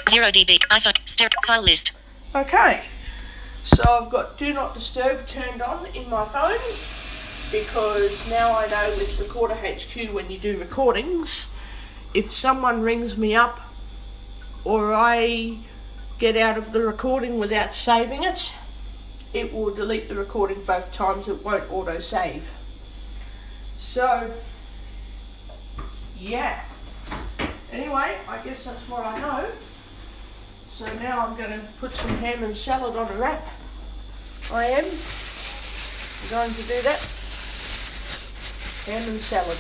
0 dB. iPhone. File list. Okay, so I've got Do Not Disturb turned on in my phone because now I know with Recorder HQ when you do recordings, if someone rings me up or I get out of the recording without saving it, it will delete the recording both times. It won't auto save. So yeah, anyway, I guess that's what I know. So now I'm going to put some ham and salad on a wrap. I am going to do that. Ham and salad.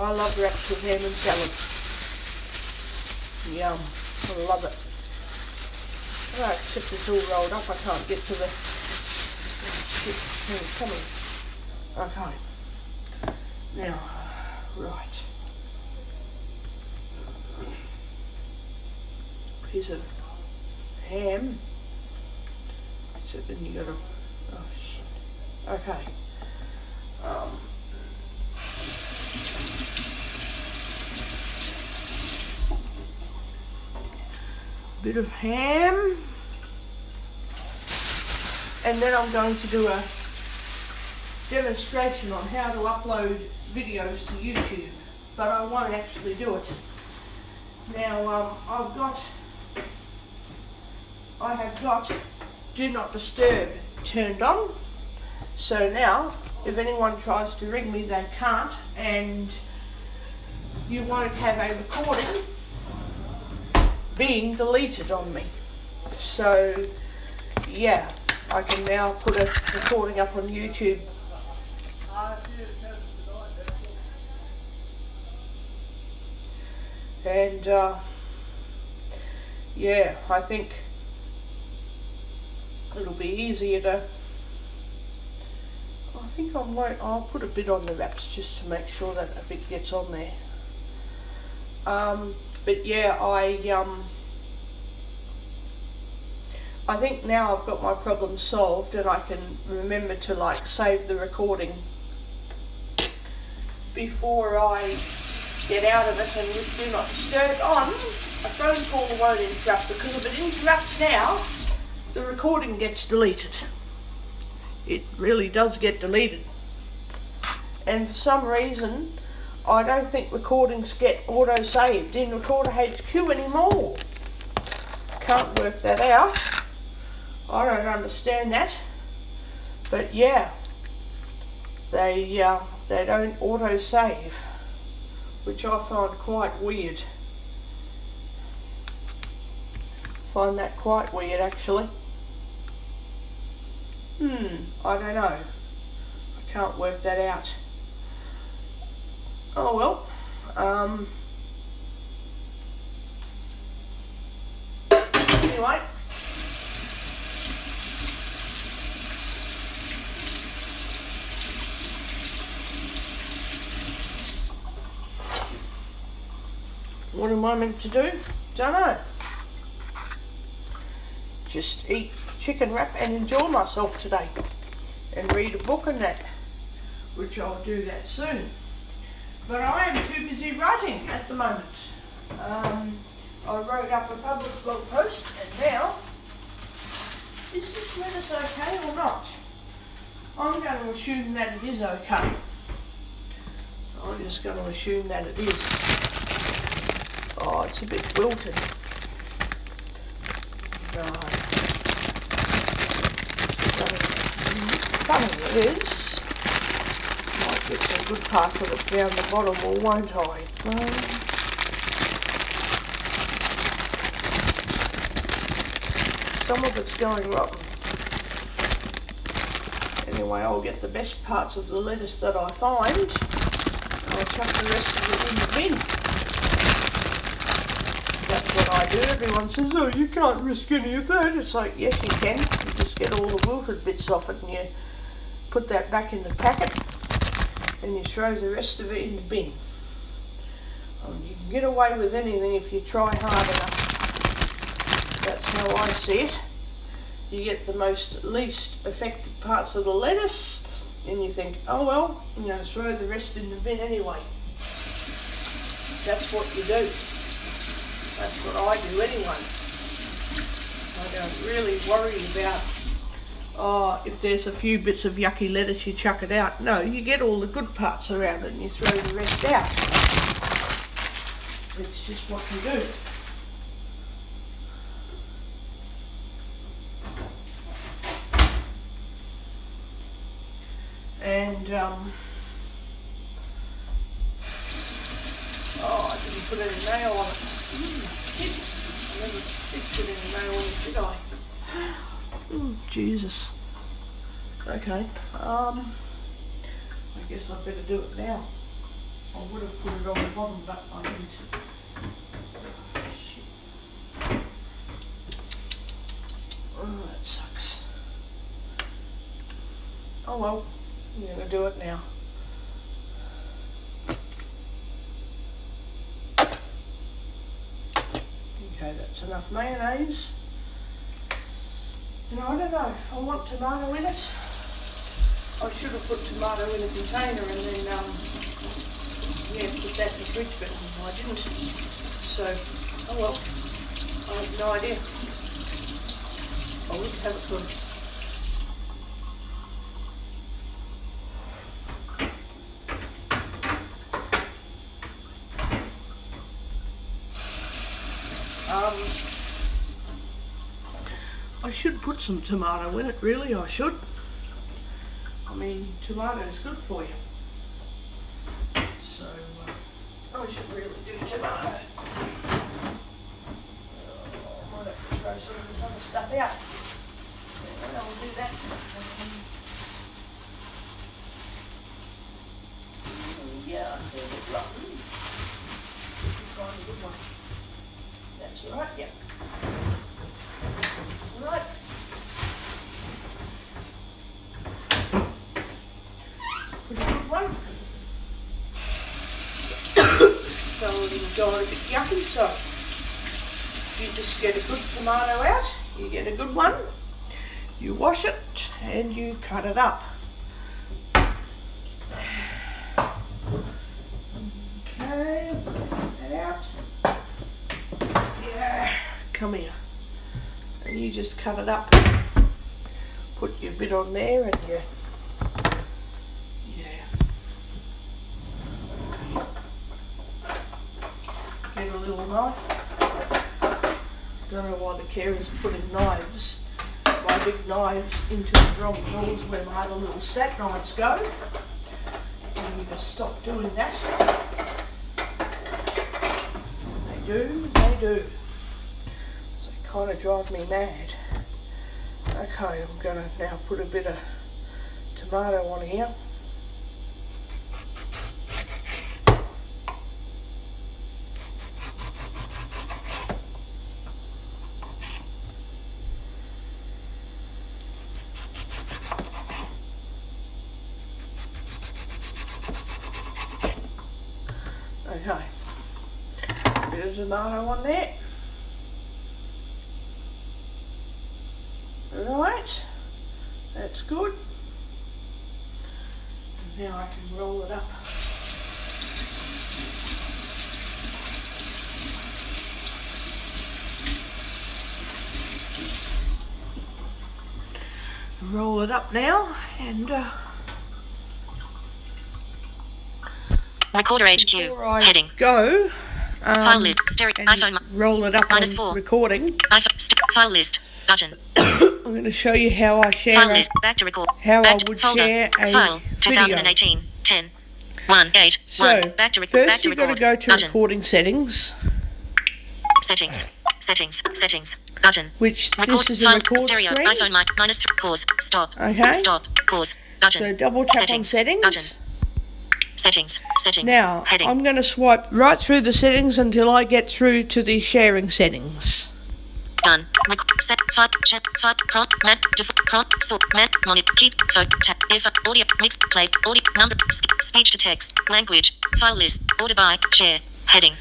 I love wraps with ham and salad. Yum. I love it. Oh, except it's all rolled up. I can't get to the... Come on. Okay. Now, right. Piece of ham. So then you gotta... Oh, shit. Okay. Bit of ham, and then I'm going to do a demonstration on how to upload videos to YouTube, but I won't actually do it. Now I have got Do Not Disturb turned on, so now if anyone tries to ring me they can't, and you won't have a recording being deleted on me. So yeah, I can now put a recording up on YouTube. And yeah, I think it'll be easier to... I think I'll put a bit on the wraps just to make sure that a bit gets on there. But yeah, I think now I've got my problem solved and I can remember to like save the recording before I get out of it. And with Do Not Disturb on, a phone call won't interrupt, because if it interrupts now, the recording gets deleted. It really does get deleted. And for some reason, I don't think recordings get auto-saved in Recorder HQ anymore. Can't work that out. I don't understand that. But yeah, they don't auto-save, which I find quite weird. Find that quite weird, actually. I don't know. I can't work that out. Oh well. Anyway. What am I meant to do? Don't know. Just eat chicken wrap and enjoy myself today. And read a book and that. Which I'll do that soon. But I am too busy writing at the moment. I wrote up a public blog post, and now, is this lettuce okay or not? I'm going to assume that it is okay. I'm just going to assume that it is. Oh, it's a bit wilted. Right. Some of it is. Might get some good parts of it down the bottom, or won't I? Some of it's going rotten. Anyway, I'll get the best parts of the lettuce that I find. I'll chuck the rest of it in the bin. That's what I do. Everyone says, oh, you can't risk any of that. It's like, yes, you can. You just get all the wilted bits off it and you put that back in the packet and you throw the rest of it in the bin. You can get away with anything if you try hard enough. That's how I see it. You get the least affected parts of the lettuce and you think, oh well, I'm going to throw the rest in the bin anyway. That's what you do. That's what I do anyway. I don't really worry about, if there's a few bits of yucky lettuce, you chuck it out. No, you get all the good parts around it and you throw the rest out. It's just what you do. And, I didn't put any nail on it. Shit. I never did put any nail on it, did I? Jesus. Okay. I guess I'd better do it now. I would have put it on the bottom, but I didn't. Shit. Oh, that sucks. Oh well. I'm going to do it now. Okay, that's enough mayonnaise. And I don't know, if I want tomato in it, I should have put tomato in a container and then, put that in the fridge, but I didn't. So, oh well, I have no idea. I would have it good. I should put some tomato in it, really, I should. I mean, tomato is good for you. So, I should really do tomato. I might have to throw some of this other stuff out. Yeah, I'll do that. Yeah, I feel a bit rotten. Find a good one. That's alright, yeah. Right. Pretty good one. So it'll go a bit yucky, so you just get a good tomato out, you get a good one, you wash it and you cut it up. Okay, get that out. Yeah, come here. And you just cut it up, put your bit on there and get a little knife. Don't know why the carers are putting knives, my big knives, into the wrong drawers where my other little stack knives go. And you just stop doing that. They do. Kind of drive me mad. Okay, I'm going to now put a bit of tomato on here. Okay, a bit of tomato on there. Right, that's good. And now I can roll it up. Roll it up now and Recorder HQ. Heading. Go. File list. Stereo. iPhone. Roll it up -4. on recording. iPhone. File list. Button. I'm going to show you how I share. File list. Back to record. How back I would folder. share a file. video. 2018. 10. 1 8 So 1. Back to record. first you've got to go to button. recording settings. Settings. Settings. Button. Which Record. this is a file. record Stereo. screen. iPhone mic. -3. Pause. Stop. Okay. Stop. Pause. Button. So double tap on settings. Button. Settings. Now Heading. I'm going to swipe right through the settings until I get through to the sharing settings. Done. Set. Fight. Chat. Fight. Prompt. Mat. Default. Prompt. Sort. Mat. Monitor. Keep. Photo. Tap. If. Audio. Mix. Play. Audio. Number. Speech to text. Language. File list. Order by. Share. Heading.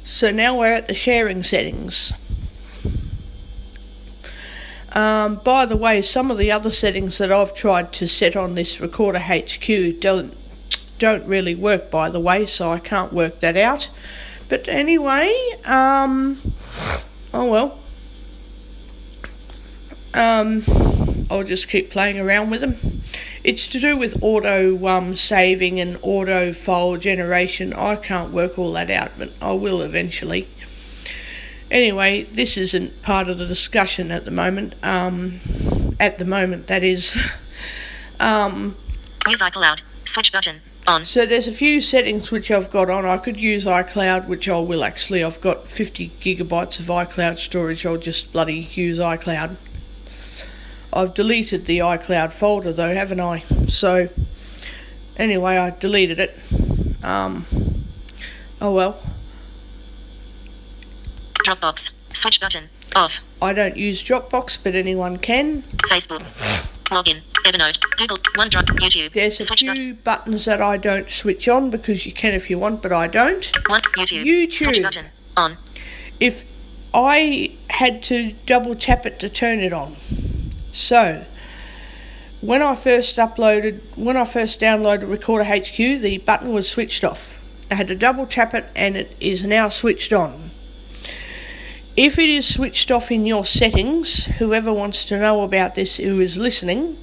So now we're at the sharing settings. By the way, some of the other settings that I've tried to set on this Recorder HQ don't really work, by the way, so I can't work that out. But anyway, Oh well. I'll just keep playing around with them. It's to do with auto saving and auto file generation. I can't work all that out, but I will eventually. Anyway, this isn't part of the discussion at the moment. That is. Use iCloud. Switch button. On. So there's a few settings which I've got on. I could use iCloud, which I will actually. I've got 50 gigabytes of iCloud storage. I'll just bloody use iCloud. I've deleted the iCloud folder though, haven't I? So anyway, I deleted it. Oh well. Dropbox. Switch button. Off. I don't use Dropbox, but anyone can. Facebook. Login. Evernote. Google. OneDrive. YouTube. There's a few buttons that I don't switch on because you can if you want, but I don't. YouTube. Switch button. On. If I had to double tap it to turn it on. So, when I first downloaded Recorder HQ, the button was switched off. I had to double tap it and it is now switched on. If it is switched off in your settings, whoever wants to know about this who is listening,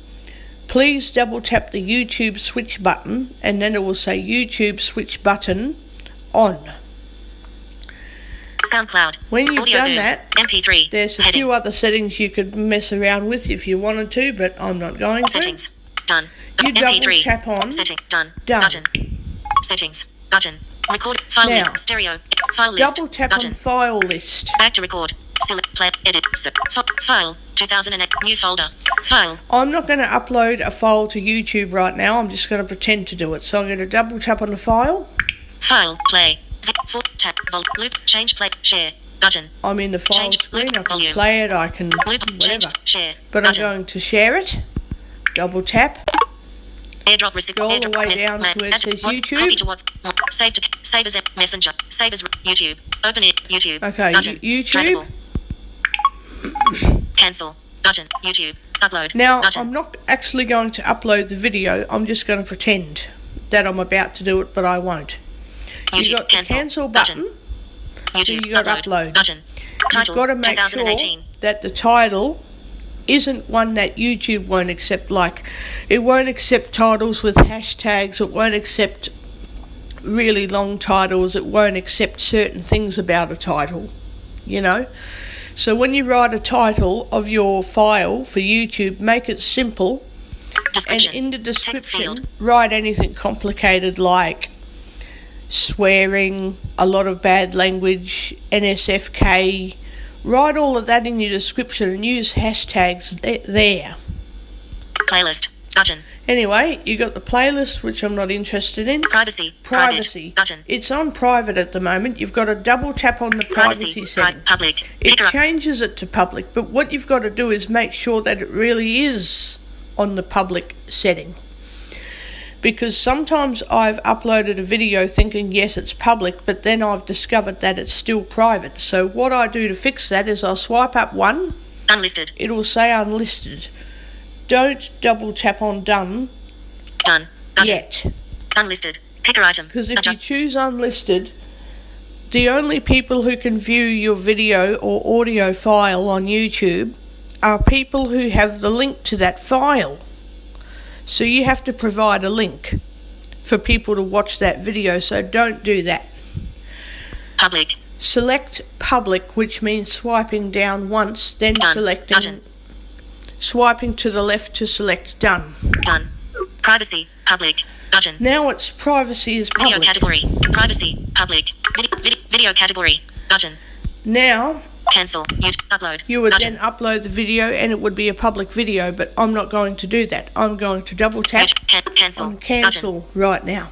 please double tap the YouTube switch button and then it will say YouTube switch button on. SoundCloud. When you've Audio done Boom. that, MP3. there's a Heading. few other settings you could mess around with if you wanted to, but I'm not going to. Settings. Done. You double MP3. tap on. Setting. Done. Done. Button. Settings. Button. Record. File Now, list. Stereo. File list. Double tap button. on file list. Back to record. Select. Play. Edit. File. 2008. New folder. File. I'm not going to upload a file to YouTube right now. I'm just going to pretend to do it. So I'm going to double tap on the file. File. Play. Zip. Full. Tap. Loop. Change. Play. Share. Button. I'm in the file Change. screen. Loop. I can Volume. play it. I can Loop. Change. whatever. Share. But button. I'm going to share it. Double tap. AirDrop receipt. Go all the AirDrop way mess- down ma- to where it add to says what's- YouTube. Copy to what's save to save as Messenger. Save as YouTube. Open it. YouTube. Okay, Button. YouTube. Draggable. Cancel. Button. YouTube. Upload. Now, Button. I'm not actually going to upload the video. I'm just going to pretend that I'm about to do it, but I won't. YouTube. You've got the cancel Button. button. YouTube. you got upload. Button. Title. You've got to make 2018. sure that the title isn't one that YouTube won't accept. Like, it won't accept titles with hashtags. It won't accept really long titles. It won't accept certain things about a title, you know. So when you write a title of your file for YouTube, make it simple. And Description. in the Text description, field. write anything complicated like swearing, a lot of bad language, NSFK. Write all of that in your description and use hashtags there. Playlist. Button. Anyway, you got the playlist, which I'm not interested in. Privacy. Privacy. Private. Button. It's on private at the moment. You've got to double tap on the privacy setting. Public. It Picker up. changes it to public, but what you've got to do is make sure that it really is on the public setting. Because sometimes I've uploaded a video thinking, yes, it's public, but then I've discovered that it's still private. So what I do to fix that is I'll swipe up one. Unlisted. It'll say unlisted. Don't double tap on done Done. Button. yet. Unlisted. Picker item. Because if Adjust. you choose unlisted, the only people who can view your video or audio file on YouTube are people who have the link to that file. So you have to provide a link for people to watch that video, so don't do that. Public. Select public, which means swiping down once, then Done. selecting, Button. swiping to the left to select done. Done. Privacy. Public. Button. Now it's privacy is Video public. category. Privacy. Public. Video category. Button. Now Cancel. Mute. Upload. you would Button. then upload the video and it would be a public video, but I'm not going to do that. I'm going to double tap Cancel. on cancel right now.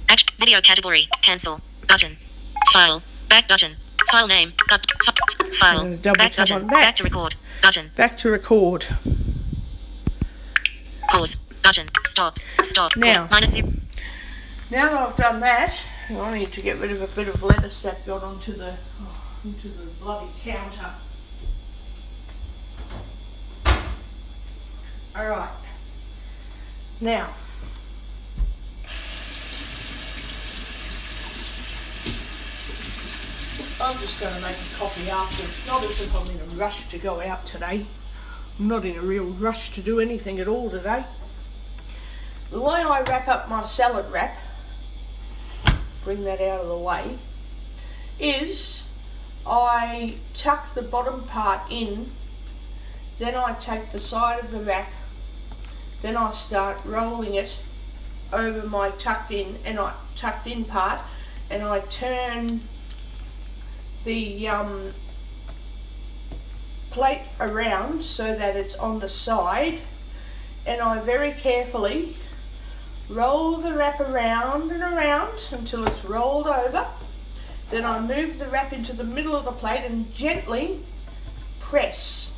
Button. Video category. Cancel. Button. File. Back button. File name. File. I'm gonna double Back tap button. on back. Back to record. Button. Back to record. Pause. Button. Stop. Stop. Now. -0. Now that I've done that, I need to get rid of a bit of lettuce that got onto the bloody counter. Alright. Now. I'm just going to make a coffee after. Not as if I'm in a rush to go out today. I'm not in a real rush to do anything at all today. The way I wrap up my salad wrap, bring that out of the way, is I tuck the bottom part in, then I take the side of the wrap, then I start rolling it over my tucked in part, and I turn the plate around so that it's on the side, and I very carefully roll the wrap around and around until it's rolled over. Then I move the wrap into the middle of the plate and gently press.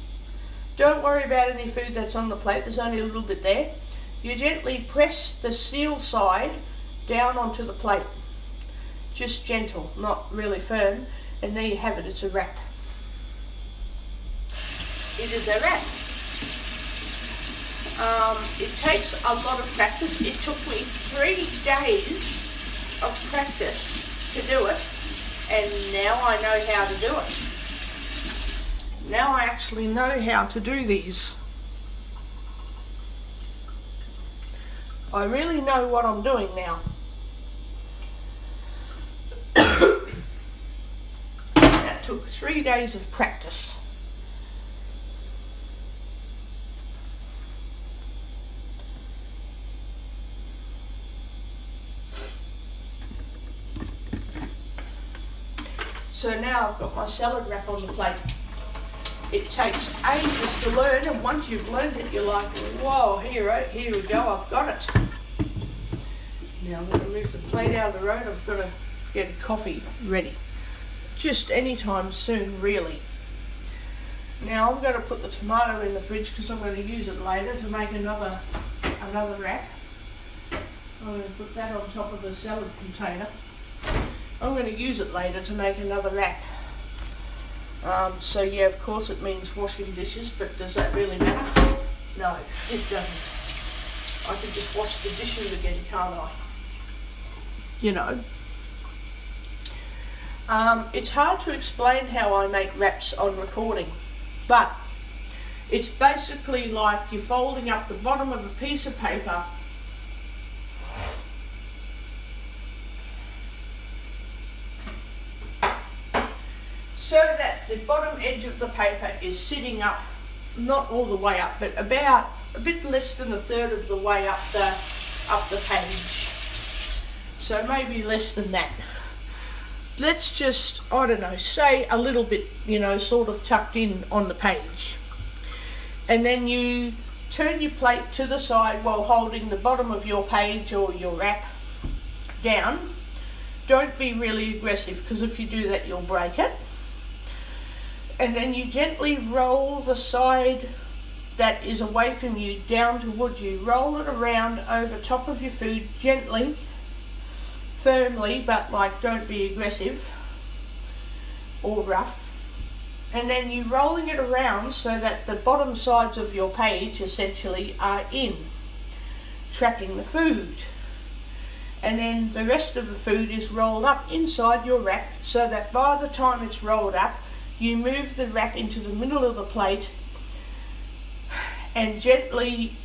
Don't worry about any food that's on the plate, there's only a little bit there. You gently press the steel side down onto the plate. Just gentle, not really firm. And there you have it, it's a wrap. It is a wrap. It takes a lot of practice. It took me 3 days of practice to do it, and now I know how to do it. Now I actually know how to do these. I really know what I'm doing now. That took 3 days of practice. So now I've got my salad wrap on the plate. It takes ages to learn, and once you've learned it, you're like, whoa, here we go, I've got it. Now I'm going to move the plate out of the road. I've got to get a coffee ready. Just any time soon, really. Now I'm going to put the tomato in the fridge because I'm going to use it later to make another wrap. I'm going to put that on top of the salad container. I'm going to use it later to make another wrap. So yeah, of course it means washing dishes, but does that really matter? No, it doesn't. I can just wash the dishes again, can't I? You know. It's hard to explain how I make wraps on recording, but it's basically like you're folding up the bottom of a piece of paper so that the bottom edge of the paper is sitting up, not all the way up, but about a bit less than a third of the way up the page. So maybe less than that. Let's just, I don't know, say a little bit, you know, sort of tucked in on the page. And then you turn your plate to the side while holding the bottom of your page or your wrap down. Don't be really aggressive, because if you do that, you'll break it. And then you gently roll the side that is away from you down towards you. Roll it around over top of your food gently, firmly, but like don't be aggressive or rough. And then you rolling it around so that the bottom sides of your page essentially are in, trapping the food. And then the rest of the food is rolled up inside your wrap so that by the time it's rolled up, you move the wrap into the middle of the plate and gently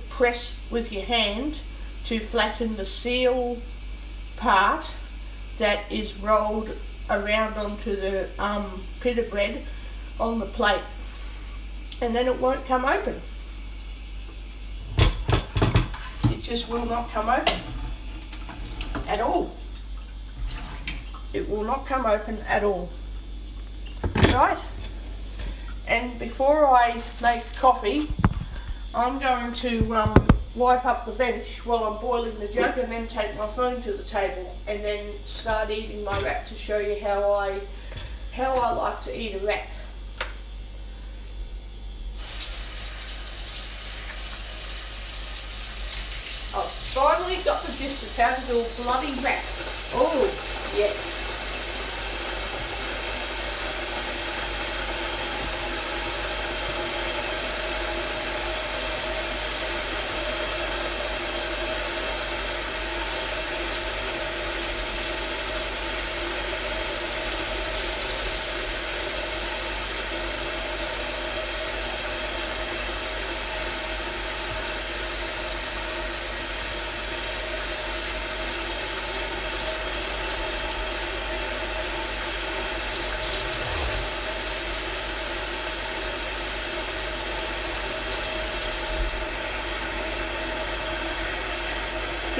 press with your hand to flatten the seal part that is rolled around onto the pita bread on the plate, and then it won't come open. It just will not come open at all. It will not come open at all. Right? And before I make coffee, I'm going to wipe up the bench while I'm boiling the jug, and then take my phone to the table and then start eating my wrap to show you how I like to eat a wrap. I've finally got the dish to how to do a bloody wrap. Oh, yes.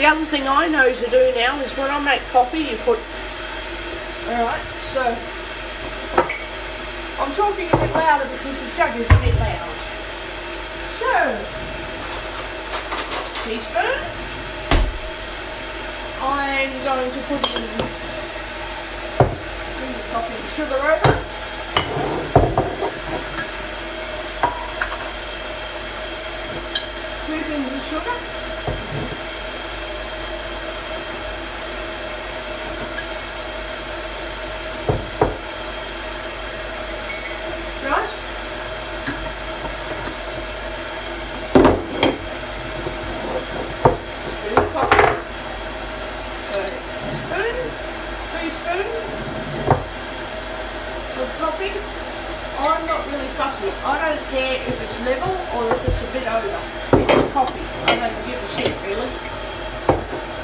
The other thing I know to do now is when I make coffee, you put, alright, so I'm talking a bit louder because the jug is a bit loud. So, teaspoon, I'm going to put in the coffee and sugar over. Two things of sugar. Right. Spoon of coffee. So, spoon, teaspoon of coffee. I'm not really fussy. I don't care if it's level or if it's a bit over. It's coffee. I don't give a shit, really.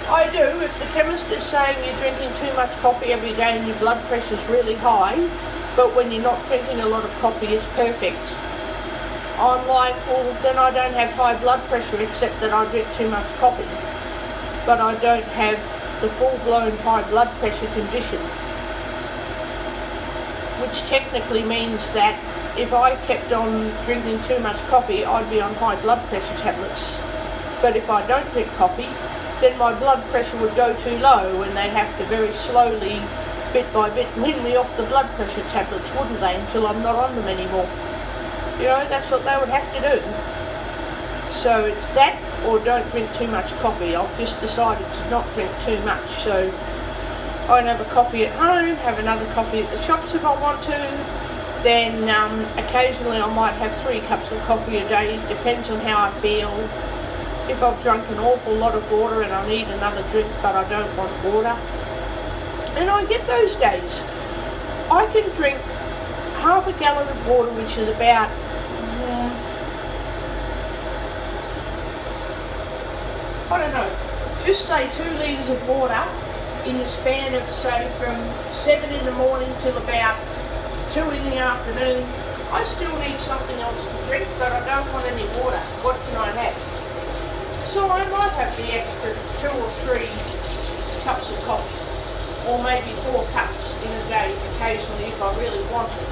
I do if the chemist is saying you're drinking too much coffee every day and your blood pressure's really high, but when you're not drinking a lot of coffee it's perfect. I'm like, well, then I don't have high blood pressure except that I drink too much coffee. But I don't have the full-blown high blood pressure condition, which technically means that if I kept on drinking too much coffee, I'd be on high blood pressure tablets. But if I don't drink coffee, then my blood pressure would go too low and they'd have to very slowly, bit by bit, wean me off the blood pressure tablets, wouldn't they, until I'm not on them anymore. You know, that's what they would have to do. So it's that or don't drink too much coffee. I've just decided to not drink too much. So I can have a coffee at home, have another coffee at the shops if I want to. Then occasionally I might have 3 cups of coffee a day, depends on how I feel. If I've drunk an awful lot of water and I need another drink but I don't want water. And I get those days. I can drink half a gallon of water, which is about I don't know, just say 2 litres of water in the span of, say, from 7 in the morning till about 2 in the afternoon. I still need something else to drink, but I don't want any water. What can I have? So I might have the extra 2 or 3 cups of coffee, or maybe 4 cups in a day occasionally if I really want it.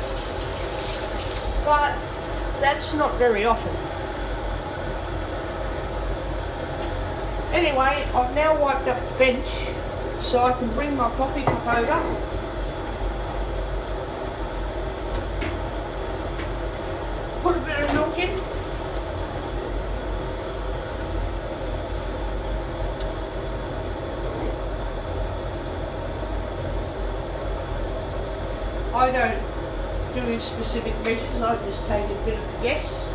But that's not very often. Anyway, I've now wiped up the bench so I can bring my coffee cup over. Put a bit of milk in. I don't do specific measures, I just take a bit of a guess.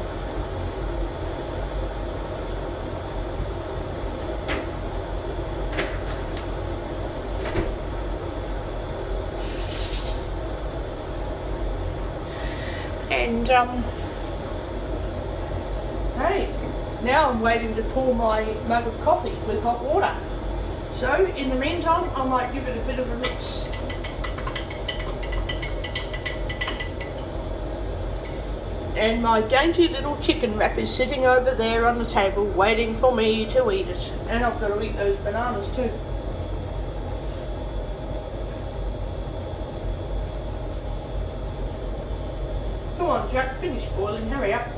And hey, now I'm waiting to pour my mug of coffee with hot water. So in the meantime, I might give it a bit of a mix. And my dainty little chicken wrap is sitting over there on the table waiting for me to eat it. And I've got to eat those bananas too. Come on, Jack, finish boiling, hurry up.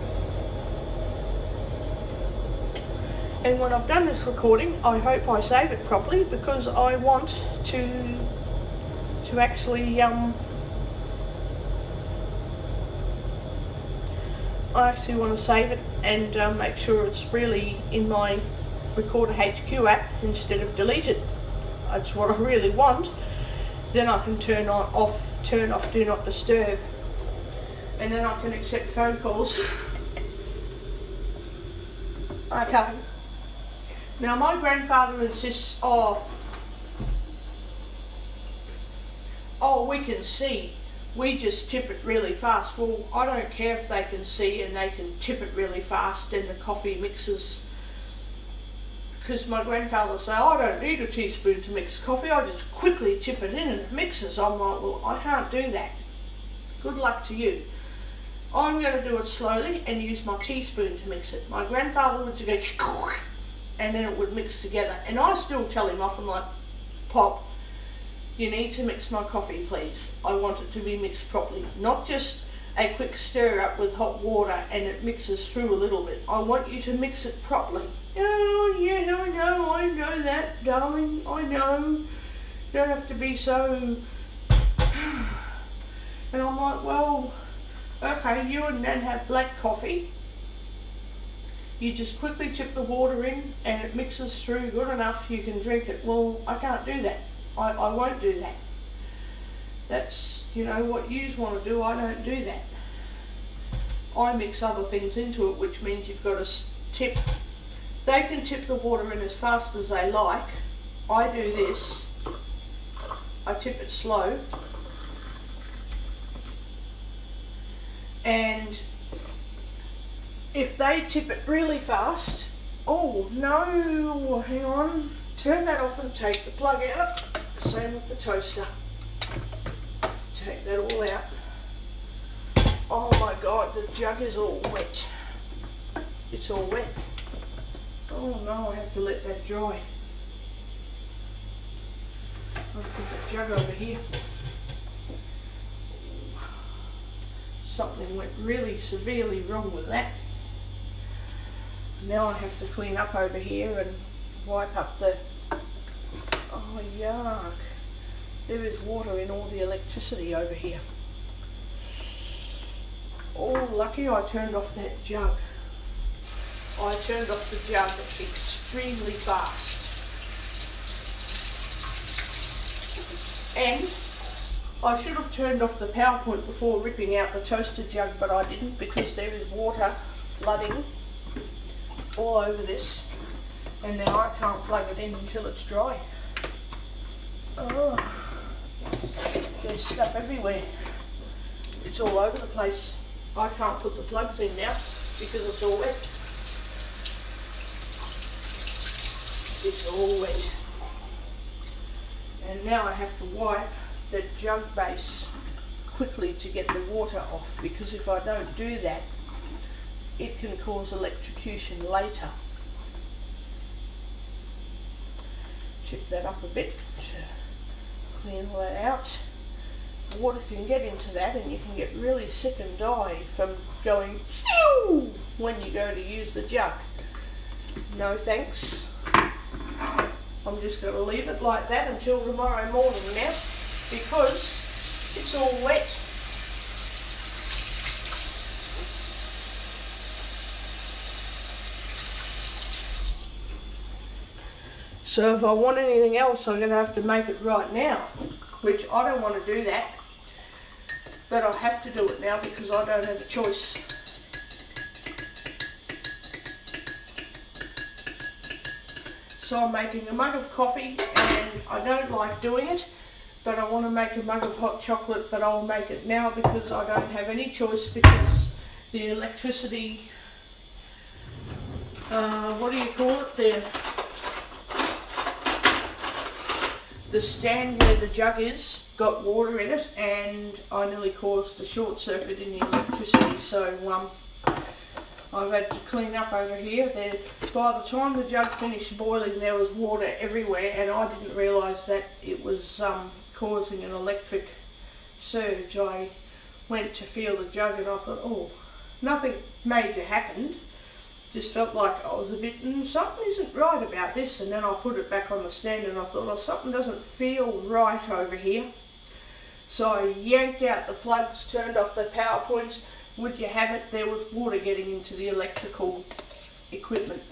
And when I've done this recording, I hope I save it properly because I want to actually I actually want to save it and make sure it's really in my Recorder HQ app instead of deleted. That's what I really want. Then I can turn off Do Not Disturb, and then I can accept phone calls. Okay. Now my grandfather insists, oh, we can see. We just tip it really fast. Well, I don't care if they can see and they can tip it really fast and the coffee mixes. Because my grandfather say, I don't need a teaspoon to mix coffee, I just quickly tip it in and it mixes. I'm like, well, I can't do that. Good luck to you. I'm going to do it slowly and use my teaspoon to mix it. My grandfather would go, and then it would mix together. And I still tell him off, I'm like, Pop, you need to mix my coffee, please. I want it to be mixed properly, not just a quick stir up with hot water and it mixes through a little bit. I want you to mix it properly. Oh, yeah, I know that, darling, I know. You don't have to be so... And I'm like, well, okay, you and Nan have black coffee. You just quickly tip the water in and it mixes through good enough, you can drink it. Well, I can't do that. I won't do that. That's, you know, what yous want to do, I don't do that. I mix other things into it, which means you've got to tip. They can tip the water in as fast as they like. I do this. I tip it slow. And if they tip it really fast, oh no, hang on, turn that off and take the plug out. Same with the toaster. Take that all out. Oh my God, the jug is all wet. It's all wet. Oh no, I have to let that dry. I'll put the jug over here. Something went really severely wrong with that. Now I have to clean up over here and wipe up the... Oh yuck. There is water in all the electricity over here. Oh, lucky I turned off that jug. I turned off the jug extremely fast. And I should have turned off the power point before ripping out the toaster jug, but I didn't because there is water flooding all over this. And now I can't plug it in until it's dry. Oh, there's stuff everywhere. It's all over the place. I can't put the plugs in now because it's all wet. It's all wet. And now I have to wipe the jug base quickly to get the water off, because if I don't do that, it can cause electrocution later. Chip that up a bit to clean all that out. Water can get into that and you can get really sick and die from going phew when you go to use the jug. No thanks. I'm just going to leave it like that until tomorrow morning now, because it's all wet. So if I want anything else, I'm going to have to make it right now, which I don't want to do that. But I have to do it now because I don't have a choice. So I'm making a mug of coffee, and I don't like doing it, but I want to make a mug of hot chocolate, but I'll make it now because I don't have any choice, because the electricity, what do you call it, the stand where the jug is got water in it, and I nearly caused a short circuit in the electricity, so I've had to clean up over here. By the time the jug finished boiling, there was water everywhere, and I didn't realise that it was causing an electric surge. I went to feel the jug and I thought, oh, nothing major happened. Just felt like I was a bit, something isn't right about this, and then I put it back on the stand and I thought, oh, something doesn't feel right over here. So I yanked out the plugs, turned off the power points. Would you have it, there was water getting into the electrical equipment.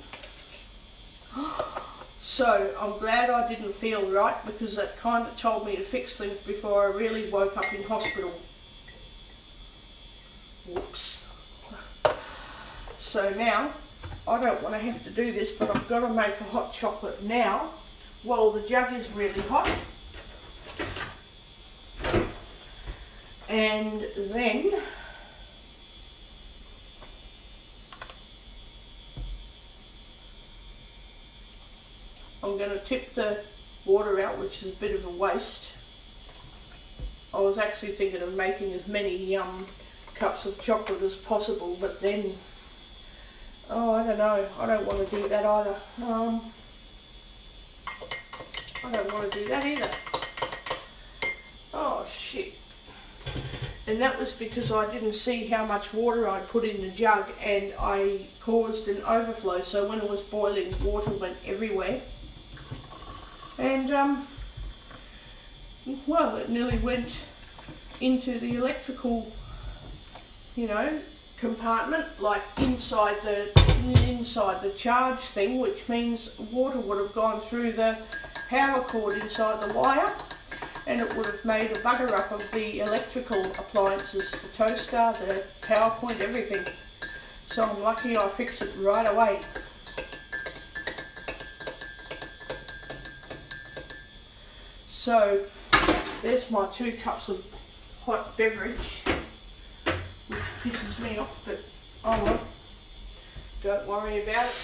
So I'm glad I didn't feel right, because that kind of told me to fix things before I really woke up in hospital. Whoops. So now, I don't want to have to do this, but I've got to make a hot chocolate now while the jug is really hot. And then I'm going to tip the water out, which is a bit of a waste. I was actually thinking of making as many cups of chocolate as possible, but then Oh, I don't know. I don't want to do that either. I don't want to do that either. Oh, shit. And that was because I didn't see how much water I'd put in the jug, and I caused an overflow. So when it was boiling, water went everywhere. And, well, it nearly went into the electrical, compartment, like inside the charge thing, which means water would have gone through the power cord inside the wire, and it would have made a bugger up of the electrical appliances, the toaster, the power point, everything. So I'm lucky I fixed it right away. So there's my 2 cups of hot beverage, which pisses me off, but oh well, don't worry about it.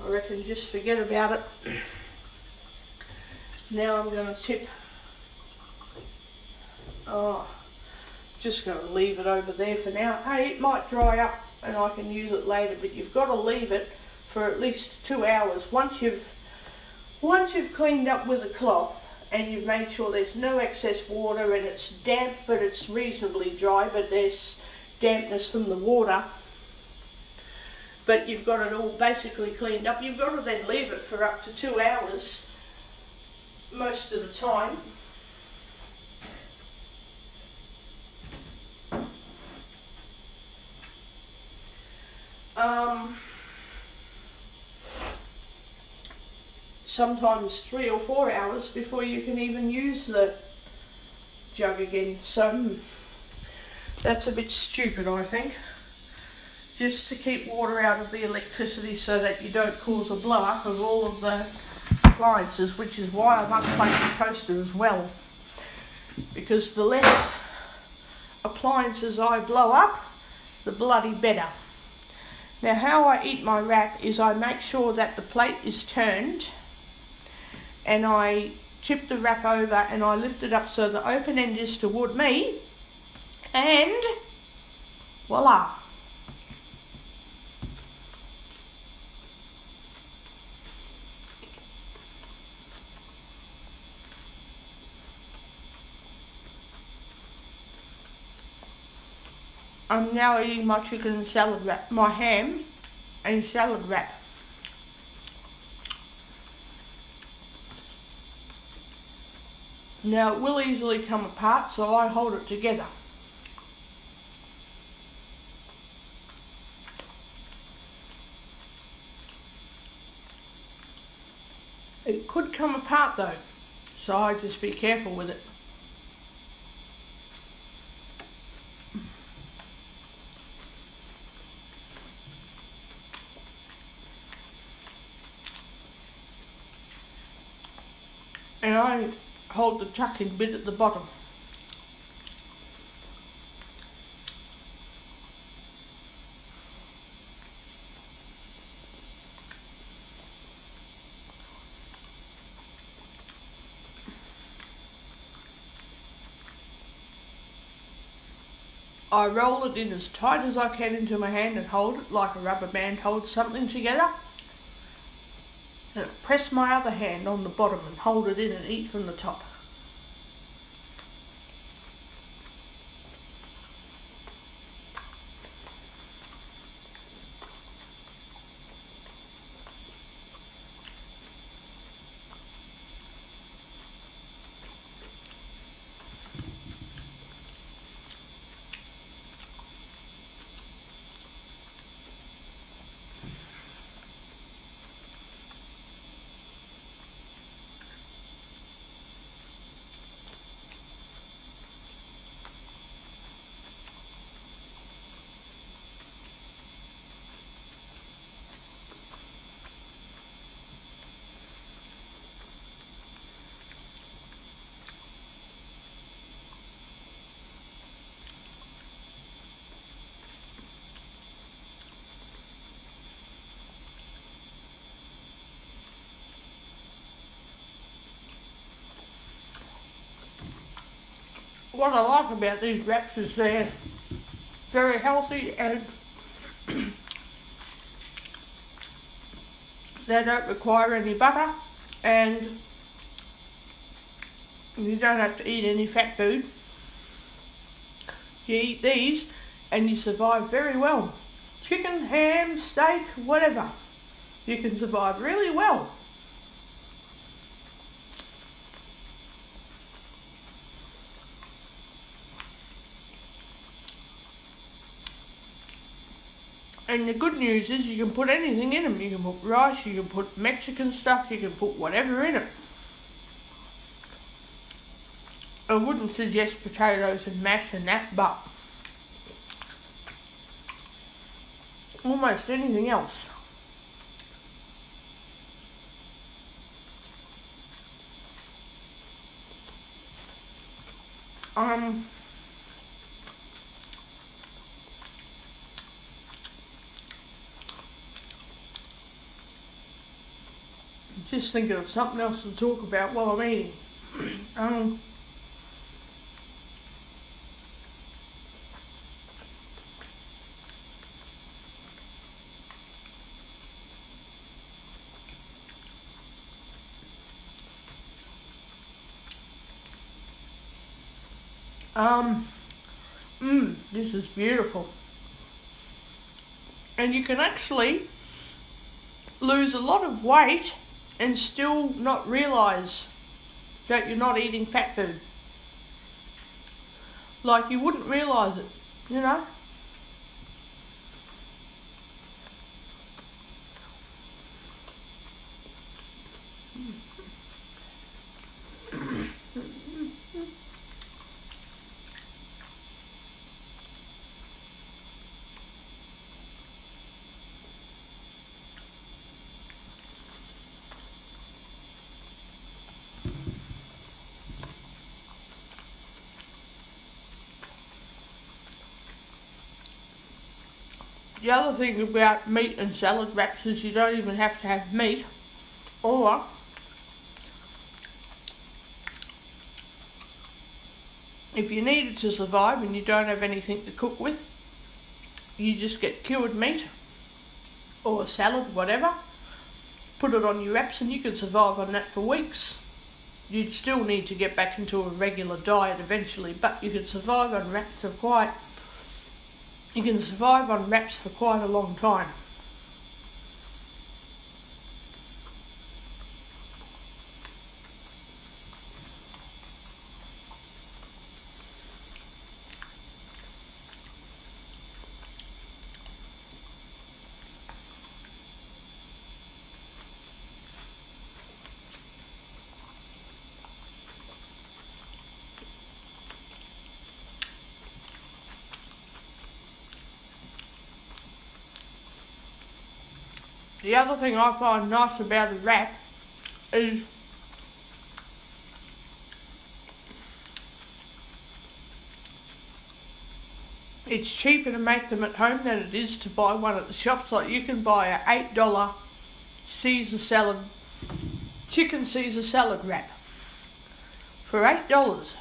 I reckon just forget about it. Now I'm going to tip, just going to leave it over there for now. Hey, it might dry up and I can use it later, but you've got to leave it for at least 2 hours. Once you've cleaned up with a cloth and you've made sure there's no excess water and it's damp, but it's reasonably dry, but there's dampness from the water, but you've got it all basically cleaned up, you've got to then leave it for up to 2 hours most of the time. Sometimes 3 or 4 hours before you can even use the jug again. So that's a bit stupid, I think. Just to keep water out of the electricity so that you don't cause a blow up of all of the appliances, which is why I've unplugged the toaster as well. Because the less appliances I blow up, the bloody better. Now how I eat my wrap is I make sure that the plate is turned, and I tip the wrap over and I lift it up so the open end is toward me, and voila. I'm now eating my chicken and salad wrap, my ham and salad wrap. Now it will easily come apart, so I hold it together. It could come apart though, so I just be careful with it. And I hold the tuck-in bit at the bottom. I roll it in as tight as I can into my hand and hold it like a rubber band holds something together. And press my other hand on the bottom and hold it in and eat from the top. What I like about these wraps is they're very healthy and They don't require any butter, and you don't have to eat any fat food. You eat these and you survive very well. Chicken, ham, steak, whatever. You can survive really well. And the good news is you can put anything in them. You can put rice, you can put Mexican stuff, you can put whatever in it. I wouldn't suggest potatoes and mash and that, but almost anything else. Just thinking of something else to talk about while I'm eating. This is beautiful. And you can actually lose a lot of weight and still not realise that you're not eating fat food. Like, you wouldn't realise it, you know? The other thing about meat and salad wraps is you don't even have to have meat, or if you needed to survive and you don't have anything to cook with, you just get cured meat or a salad, whatever, put it on your wraps and you can survive on that for weeks. You'd still need to get back into a regular diet eventually, but you can survive on wraps for quite a long time. The other thing I find nice about a wrap is it's cheaper to make them at home than it is to buy one at the shops. Like, you can buy a $8 Caesar salad, chicken Caesar salad wrap for $8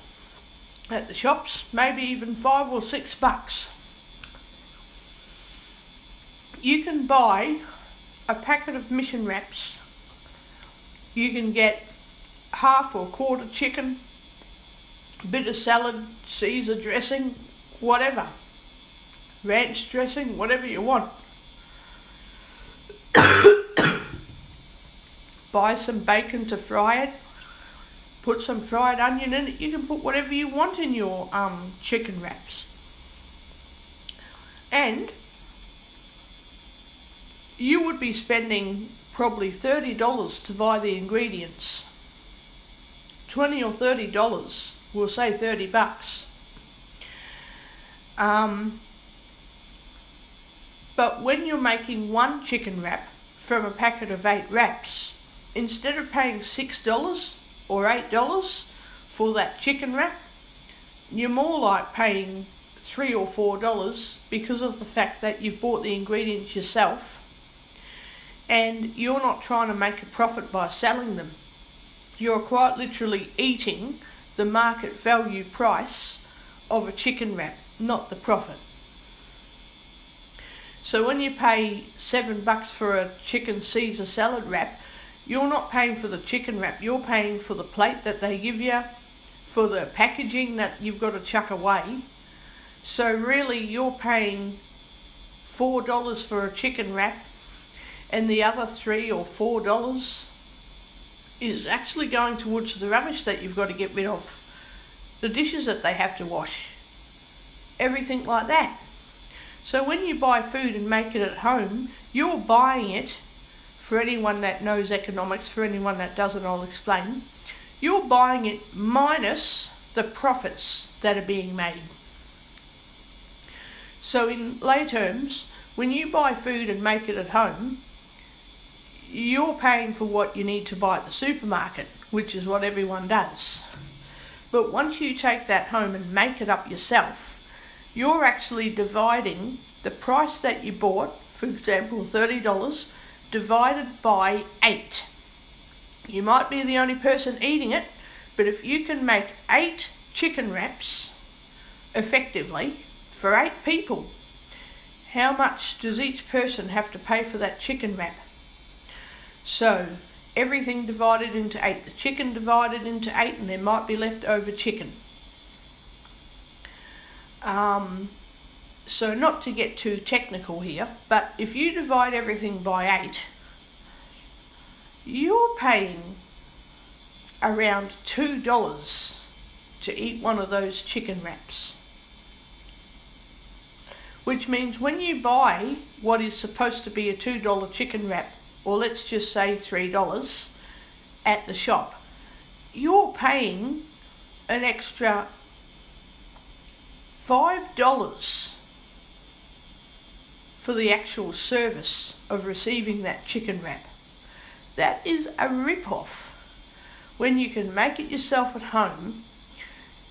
at the shops, maybe even $5 or $6. You can buy a packet of mission wraps. You can get half or quarter chicken, a bit of salad, Caesar dressing, whatever, ranch dressing, whatever you want. Buy some bacon to fry it, put some fried onion in it. You can put whatever you want in your chicken wraps. And you would be spending probably $30 to buy the ingredients. $20 or $30, we'll say $30. But when you're making one chicken wrap from a packet of 8 wraps, instead of paying $6 or $8 for that chicken wrap, you're more like paying $3 or $4 because of the fact that you've bought the ingredients yourself. And you're not trying to make a profit by selling them. You're quite literally eating the market value price of a chicken wrap, not the profit. So when you pay $7 for a chicken Caesar salad wrap, you're not paying for the chicken wrap, you're paying for the plate that they give you, for the packaging that you've got to chuck away. So really you're paying $4 for a chicken wrap, and the other $3 or $4 is actually going towards the rubbish that you've got to get rid of, the dishes that they have to wash, everything like that. So when you buy food and make it at home, you're buying it, for anyone that knows economics, for anyone that doesn't, I'll explain, you're buying it minus the profits that are being made. So in lay terms, when you buy food and make it at home, you're paying for what you need to buy at the supermarket, which is what everyone does. But once you take that home and make it up yourself, you're actually dividing the price that you bought, for example $30, divided by 8. You might be the only person eating it, but if you can make 8 chicken wraps effectively for 8 people, how much does each person have to pay for that chicken wrap? So everything divided into 8, the chicken divided into 8, and there might be leftover chicken. So not to get too technical here, but if you divide everything by 8, you're paying around $2 to eat one of those chicken wraps. Which means when you buy what is supposed to be a $2 chicken wrap, or let's just say $3 at the shop, you're paying an extra $5 for the actual service of receiving that chicken wrap. That is a rip-off. When you can make it yourself at home,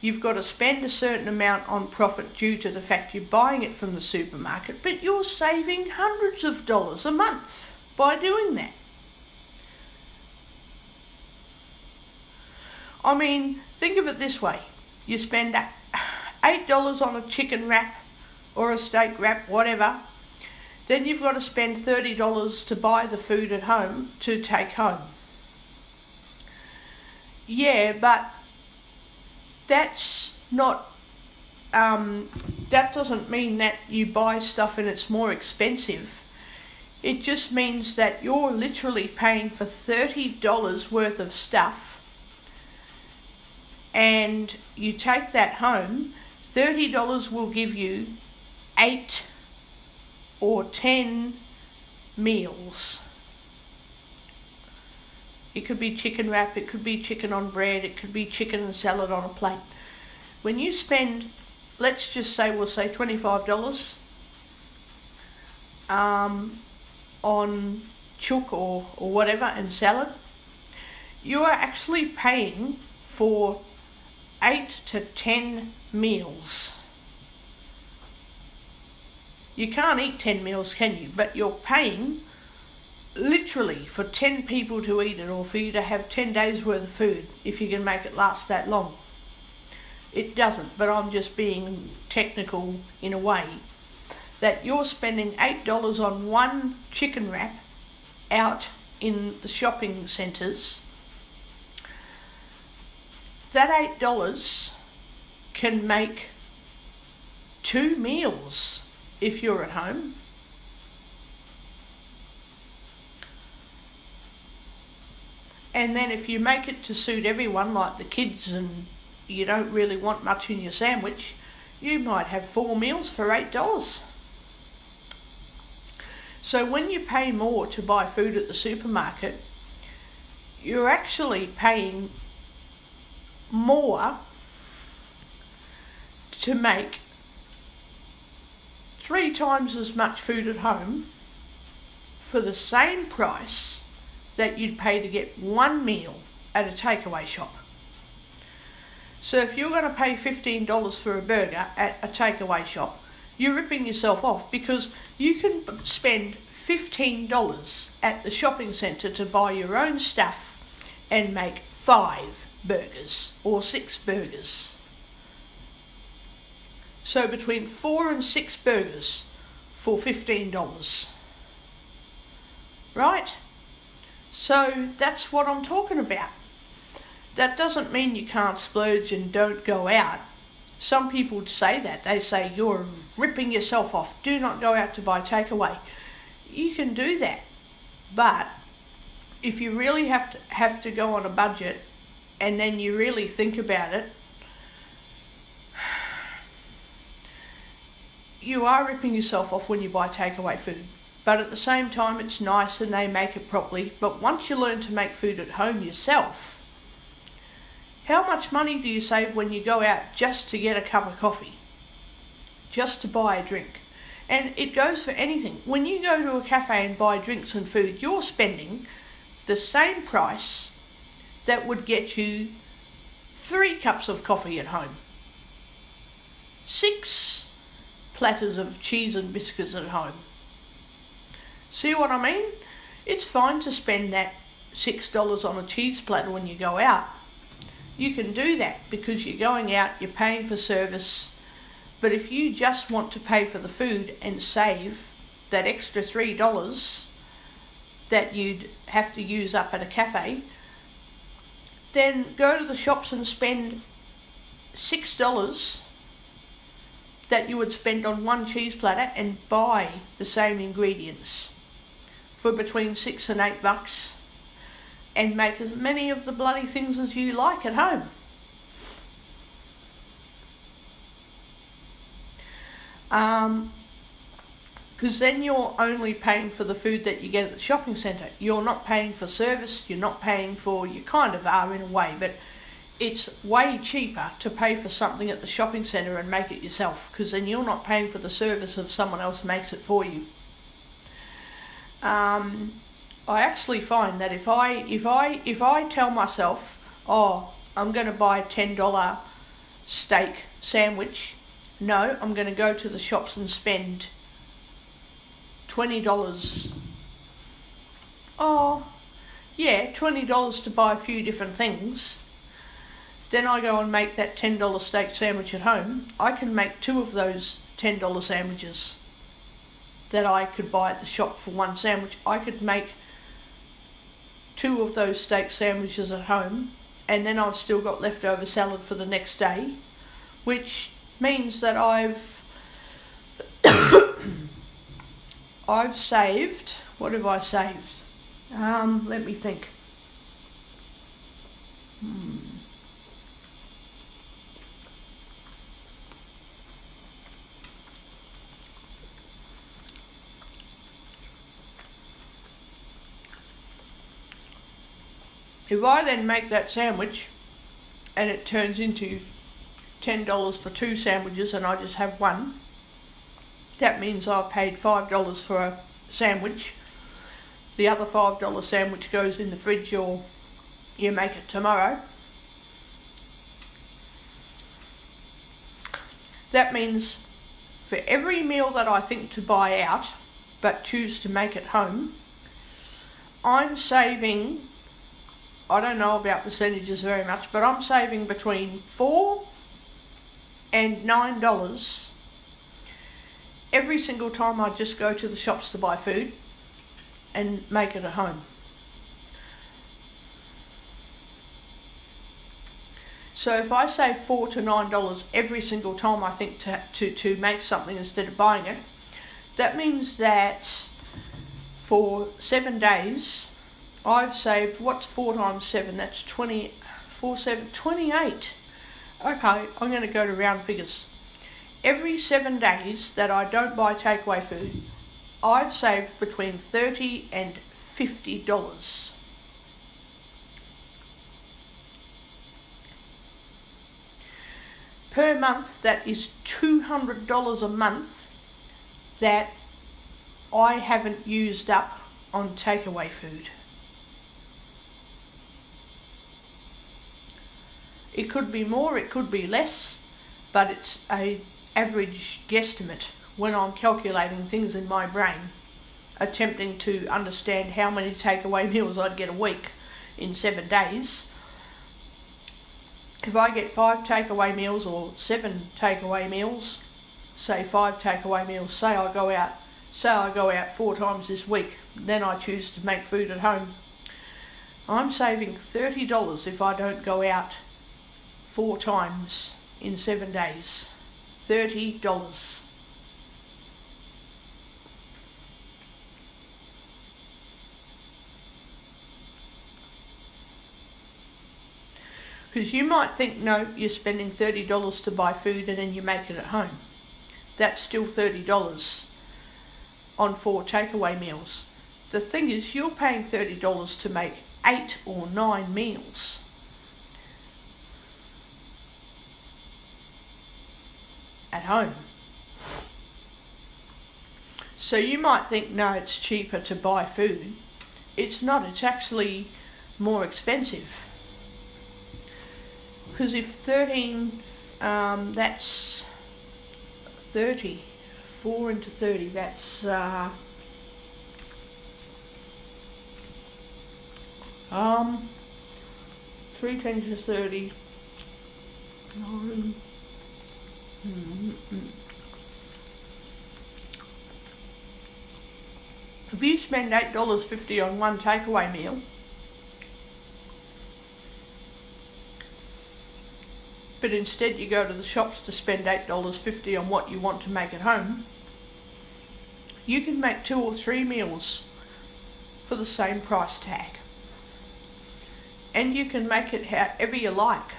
you've got to spend a certain amount on profit due to the fact you're buying it from the supermarket, but you're saving hundreds of dollars a month by doing that. I mean, think of it this way. You spend $8 on a chicken wrap or a steak wrap, whatever. Then you've got to spend $30 to buy the food at home to take home. Yeah, but that's not, that doesn't mean that you buy stuff and it's more expensive. It just means that you're literally paying for $30 worth of stuff, and you take that home. $30 will give you 8 or 10 meals. It could be chicken wrap, it could be chicken on bread, it could be chicken and salad on a plate. When you spend, let's just say, we'll say $25 on chook or whatever and salad, you are actually paying for 8 to 10 meals. You can't eat 10 meals, can you? But you're paying literally for 10 people to eat it, or for you to have 10 days worth of food, if you can make it last that long. It doesn't, but I'm just being technical in a way, that you're spending $8 on one chicken wrap out in the shopping centres. That $8 can make 2 meals if you're at home. And then if you make it to suit everyone, like the kids, and you don't really want much in your sandwich, you might have 4 meals for $8. So when you pay more to buy food at the supermarket, you're actually paying more to make 3 times as much food at home for the same price that you'd pay to get 1 meal at a takeaway shop. So if you're going to pay $15 for a burger at a takeaway shop, you're ripping yourself off, because you can spend $15 at the shopping centre to buy your own stuff and make 5 burgers or 6 burgers. So between 4 and 6 burgers for $15. Right? So that's what I'm talking about. That doesn't mean you can't splurge and don't go out. Some people say that. They say you're ripping yourself off. Do not go out to buy takeaway. You can do that. But if you really have to go on a budget and then you really think about it, you are ripping yourself off when you buy takeaway food. But at the same time, it's nice and they make it properly. But once you learn to make food at home yourself, how much money do you save when you go out just to get a cup of coffee? Just to buy a drink? And it goes for anything. When you go to a cafe and buy drinks and food, you're spending the same price that would get you 3 cups of coffee at home, 6 platters of cheese and biscuits at home. See what I mean? It's fine to spend that $6 on a cheese platter when you go out. You can do that because you're going out, you're paying for service. But if you just want to pay for the food and save that extra $3 that you'd have to use up at a cafe, then go to the shops and spend $6 that you would spend on one cheese platter and buy the same ingredients for between $6 and $8 and make as many of the bloody things as you like at home. Because then you're only paying for the food that you get at the shopping centre. You're not paying for service, you're not paying for, you kind of are in a way, but it's way cheaper to pay for something at the shopping centre and make it yourself, because then you're not paying for the service of someone else makes it for you. I actually find that if I tell myself, oh, I'm going to buy a $10 steak sandwich, no, I'm going to go to the shops and spend $20. Oh, yeah, $20 to buy a few different things. Then I go and make that $10 steak sandwich at home. I can make 2 of those $10 sandwiches that I could buy at the shop for one sandwich. I could make 2 of those steak sandwiches at home, and then I've still got leftover salad for the next day, which means that I've saved, what have I saved? Let me think. If I then make that sandwich and it turns into $10 for 2 sandwiches and I just have one, that means I've paid $5 for a sandwich. The other $5 sandwich goes in the fridge, or you make it tomorrow. That means for every meal that I think to buy out but choose to make at home, I'm saving, I don't know about percentages very much, but I'm saving between $4 and $9 every single time I just go to the shops to buy food and make it at home. So if I save $4 to $9 every single time I think to make something instead of buying it, that means that for 7 days I've saved, what's 4 times 7? That's 28. Okay, I'm going to go to round figures. Every 7 days that I don't buy takeaway food, I've saved between $30 and $50. Per month, that is $200 a month that I haven't used up on takeaway food. It could be more, it could be less, but it's an average guesstimate when I'm calculating things in my brain, attempting to understand how many takeaway meals I'd get a week in 7 days. If I get 5 takeaway meals or 7 takeaway meals, say 5 takeaway meals, say I go out say I go out 4 times this week, then I choose to make food at home, I'm saving $30 if I don't go out 4 times in 7 days. $30. Because you might think, no, you're spending $30 to buy food and then you make it at home. That's still $30 on 4 takeaway meals. The thing is, you're paying $30 to make 8 or 9 meals. At home. So you might think, no, it's cheaper to buy food. It's not, it's actually more expensive. Because if 13, that's 30, 4 into 30, that's 3 times 30, 9, If you spend $8.50 on one takeaway meal, but instead you go to the shops to spend $8.50 on what you want to make at home, you can make 2 or 3 meals for the same price tag. And you can make it however you like.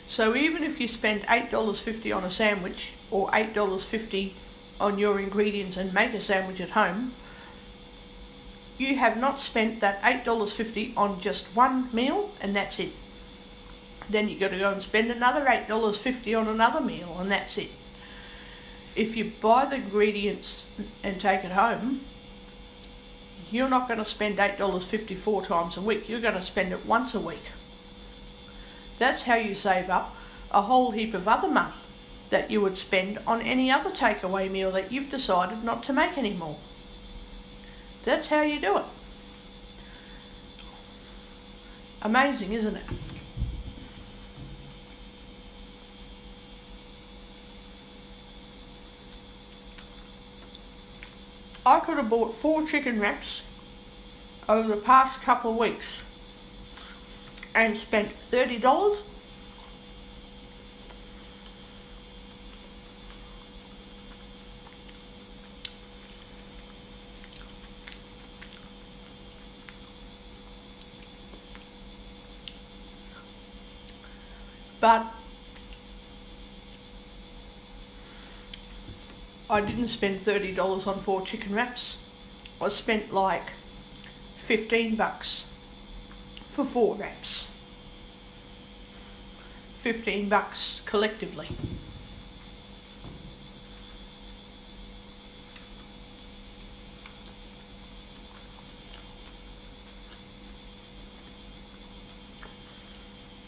So even if you spend $8.50 on a sandwich or $8.50 on your ingredients and make a sandwich at home, you have not spent that $8.50 on just one meal and that's it. Then you've got to go and spend another $8.50 on another meal and that's it. If you buy the ingredients and take it home, you're not going to spend $8.50 4 times a week. You're going to spend it once a week. That's how you save up a whole heap of other money that you would spend on any other takeaway meal that you've decided not to make anymore. That's how you do it. Amazing, isn't it? I could have bought 4 chicken wraps over the past couple of weeks and spent $30. But I didn't spend $30 on 4 chicken wraps. I spent like $15 for 4 wraps. $15 collectively.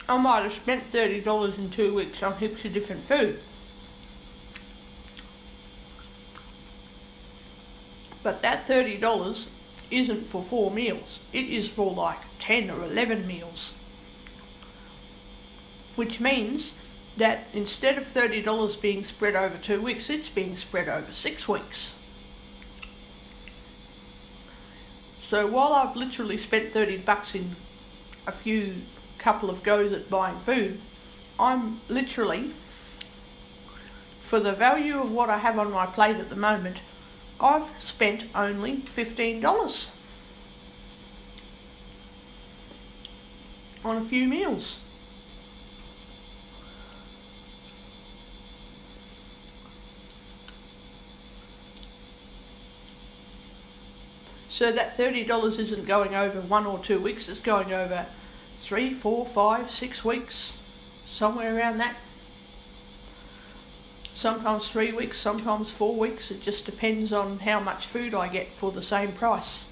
I might have spent $30 in 2 weeks on heaps of different food. But that $30 isn't for 4 meals. It is for like 10 or 11 meals. Which means that instead of $30 being spread over 2 weeks, it's being spread over 6 weeks. So while I've literally spent $30 in a couple of goes at buying food, I'm literally, for the value of what I have on my plate at the moment, I've spent only $15 on a few meals. So that $30 isn't going over 1 or 2 weeks, it's going over 3, 4, 5, 6 weeks, somewhere around that. Sometimes 3 weeks, sometimes 4 weeks. It just depends on how much food I get for the same price.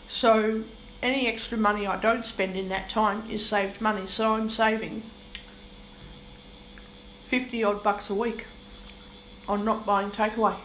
So any extra money I don't spend in that time is saved money. So I'm saving 50 odd bucks a week on not buying takeaway.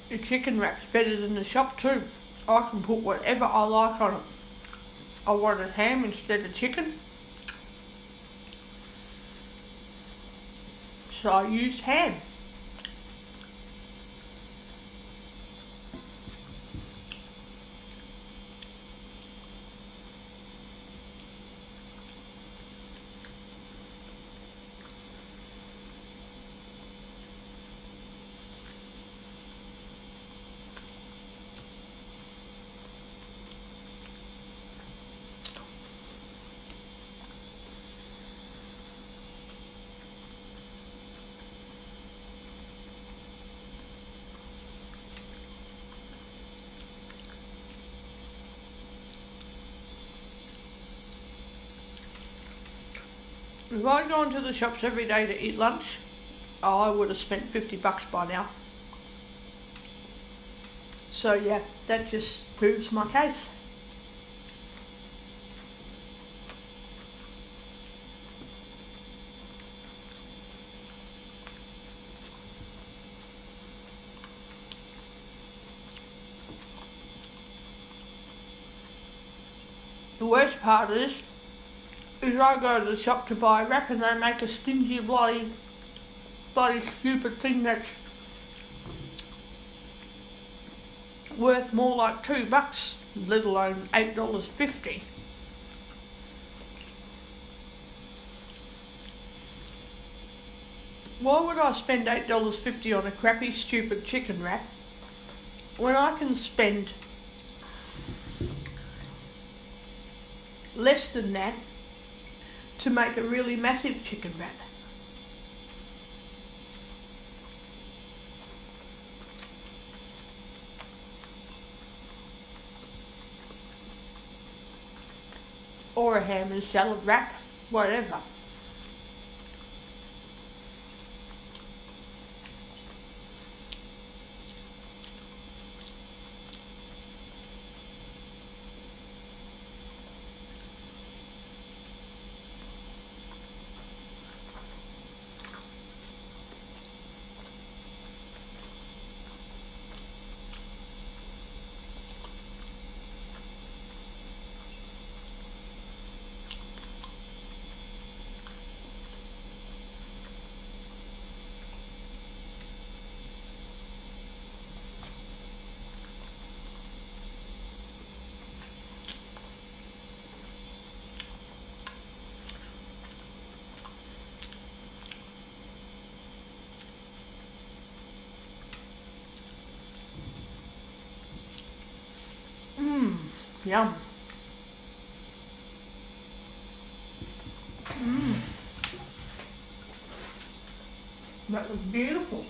The chicken wrap's better than the shop too. I can put whatever I like on it. I wanted ham instead of chicken, so I used ham. If I'd gone to the shops every day to eat lunch, I would have spent $50 by now. So yeah, that just proves my case. The worst part of this is I go to the shop to buy a wrap and they make a stingy bloody stupid thing that's worth more like $2, let alone $8.50. Why would I spend $8.50 on a crappy stupid chicken wrap when I can spend less than that to make a really massive chicken wrap? Or a ham and salad wrap, whatever. Yum. That was beautiful.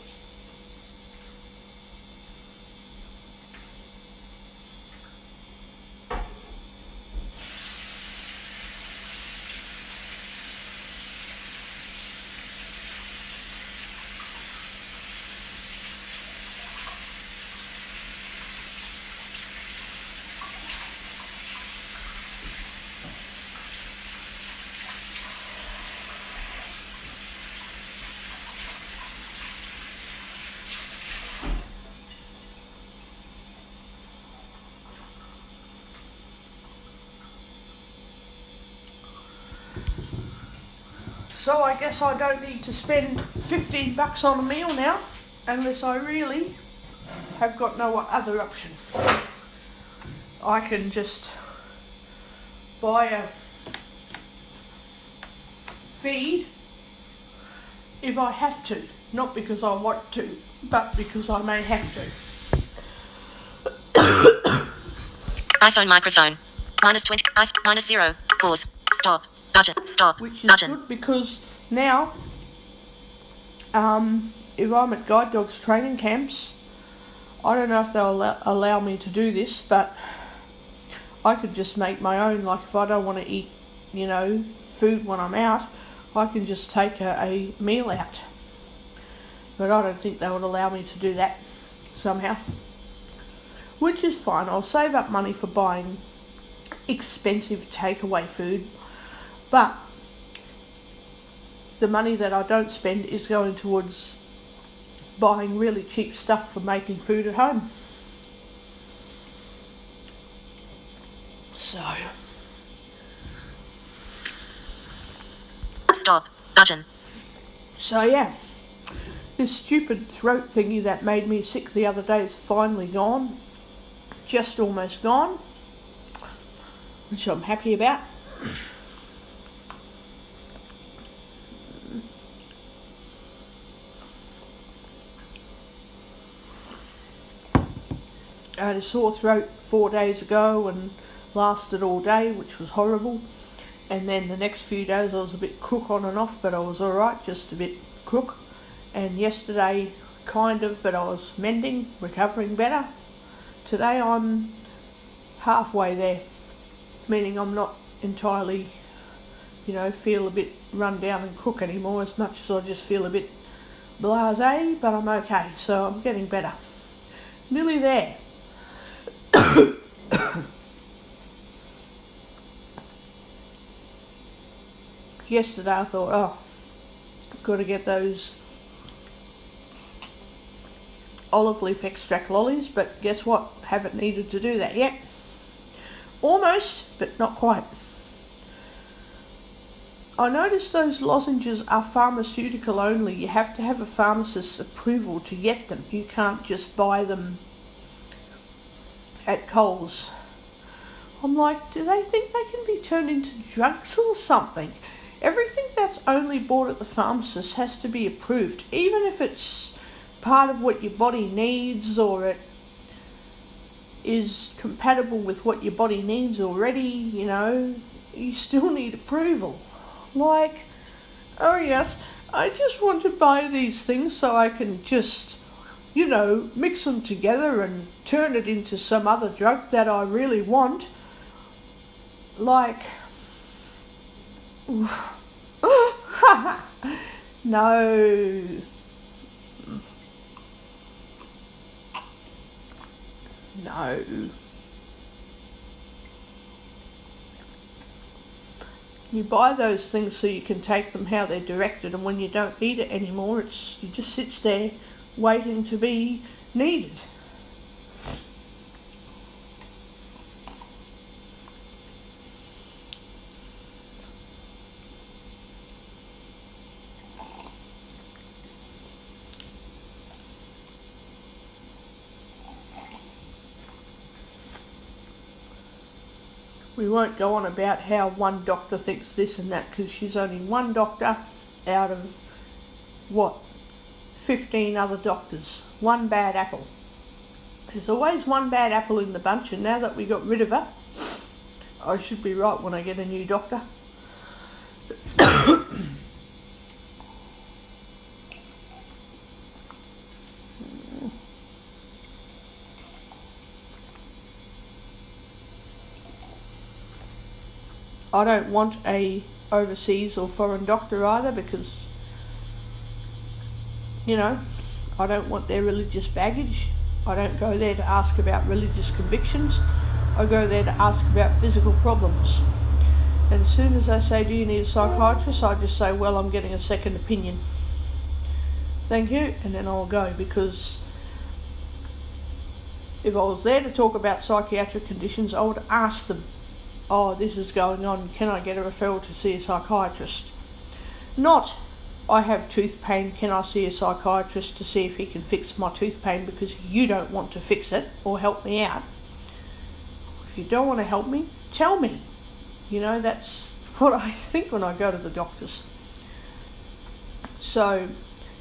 So I guess I don't need to spend $15 on a meal now, unless I really have got no other option. I can just buy a feed if I have to, not because I want to, but because I may have to. iPhone microphone. -20. -0. Pause. Stop. Button. Stop. Which is button. good because now, if I'm at guide dogs training camps, I don't know if they'll allow me to do this, but I could just make my own. Like if I don't want to eat, food when I'm out, I can just take a meal out. But I don't think they would allow me to do that somehow. Which is fine. I'll save up money for buying expensive takeaway food. But the money that I don't spend is going towards buying really cheap stuff for making food at home. So, Stop button. so yeah, this stupid throat thingy that made me sick the other day is finally gone. Just almost gone, which I'm happy about. I had a sore throat 4 days ago and lasted all day, which was horrible. And then the next few days I was a bit crook on and off, but I was alright, just a bit crook. And yesterday, kind of, but I was mending, recovering better. Today I'm halfway there, meaning I'm not entirely, feel a bit run down and crook anymore, as much as I just feel a bit blasé, but I'm okay, so I'm getting better. Nearly there. Yesterday I thought, got to get those olive leaf extract lollies, but guess what? Haven't needed to do that yet. Almost, but not quite. I noticed those lozenges are pharmaceutical only. You have to have a pharmacist's approval to get them. You can't just buy them at Coles. I'm like, do they think they can be turned into drugs or something? Everything that's only bought at the pharmacist has to be approved, even if it's part of what your body needs or it is compatible with what your body needs already, you still need approval. Like, oh yes, I just want to buy these things so I can just, mix them together and turn it into some other drug that I really want. Like, no. No. You buy those things so you can take them how they're directed, and when you don't need it anymore, it just sits there waiting to be needed. We won't go on about how one doctor thinks this and that, because she's only one doctor out of, 15 other doctors. One bad apple. There's always one bad apple in the bunch, and now that we got rid of her, I should be right when I get a new doctor. I don't want a overseas or foreign doctor either, because, I don't want their religious baggage. I don't go there to ask about religious convictions. I go there to ask about physical problems. And as soon as they say, do you need a psychiatrist? I just say, well, I'm getting a second opinion. Thank you, and then I'll go, because if I was there to talk about psychiatric conditions, I would ask them, oh, this is going on, can I get a referral to see a psychiatrist? Not, I have tooth pain, can I see a psychiatrist to see if he can fix my tooth pain because you don't want to fix it or help me out. If you don't want to help me, tell me. That's what I think when I go to the doctors. So,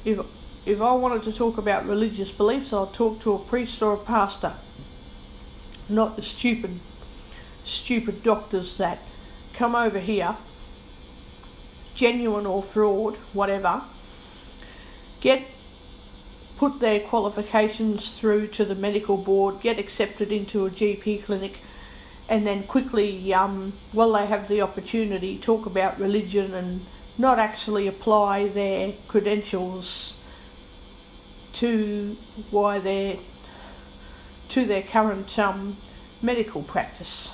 if I wanted to talk about religious beliefs, I'll talk to a priest or a pastor, not the stupid doctors that come over here, genuine or fraud, whatever, put their qualifications through to the medical board, get accepted into a GP clinic, and then quickly, while they have the opportunity, talk about religion and not actually apply their credentials to their current medical practice.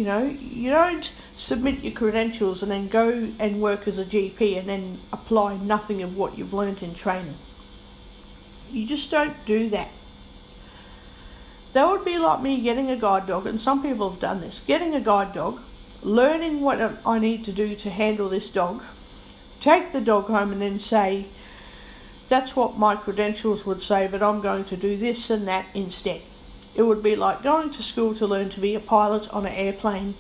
You know, you don't submit your credentials and then go and work as a GP and then apply nothing of what you've learnt in training. You just don't do that. That would be like me getting a guide dog, and some people have done this, getting a guide dog, learning what I need to do to handle this dog, take the dog home and then say, that's what my credentials would say, but I'm going to do this and that instead. It would be like going to school to learn to be a pilot on an airplane.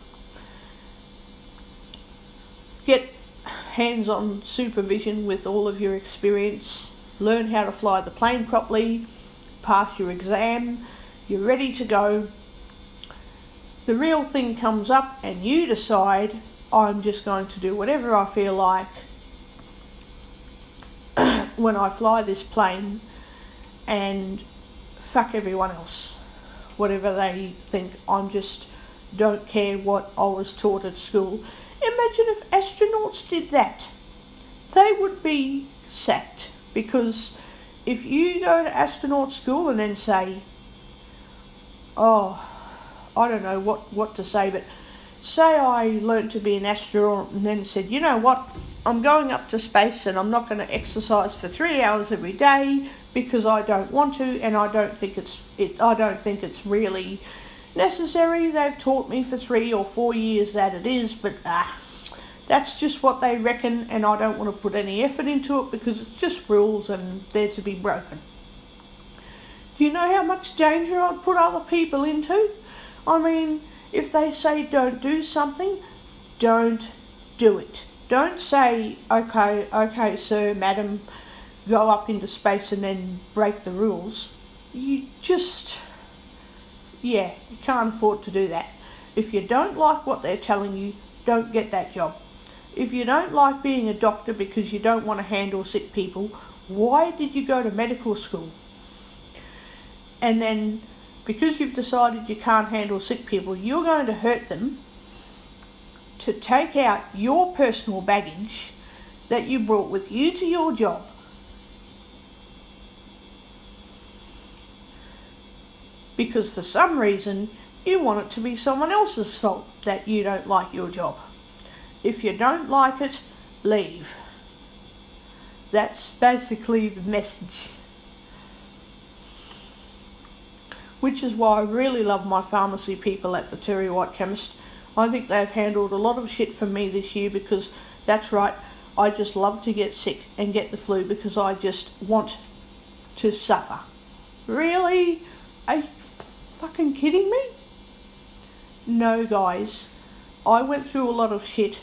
Get hands-on supervision with all of your experience. Learn how to fly the plane properly. Pass your exam. You're ready to go. The real thing comes up and you decide, I'm just going to do whatever I feel like when I fly this plane and fuck everyone else. Whatever they think, don't care what I was taught at school. Imagine if astronauts did that. They would be sacked, because if you go to astronaut school and then say, I don't know what to say, but say I learnt to be an astronaut and then said, you know what, I'm going up to space and I'm not going to exercise for 3 hours every day because I don't want to, and I don't think it's really necessary. They've taught me for 3 or 4 years that it is, but that's just what they reckon, and I don't want to put any effort into it because it's just rules and they're to be broken. Do you know how much danger I'd put other people into? I mean, if they say don't do something, don't do it. Don't say, okay, sir, madam, go up into space and then break the rules. You can't afford to do that. If you don't like what they're telling you, don't get that job. If you don't like being a doctor because you don't want to handle sick people, why did you go to medical school? And then, because you've decided you can't handle sick people, you're going to hurt them to take out your personal baggage that you brought with you to your job. Because for some reason, you want it to be someone else's fault that you don't like your job. If you don't like it, leave. That's basically the message. Which is why I really love my pharmacy people at the Terry White Chemist. I think they've handled a lot of shit for me this year, because that's right, I just love to get sick and get the flu because I just want to suffer. Really? Are you fucking kidding me? No, guys. I went through a lot of shit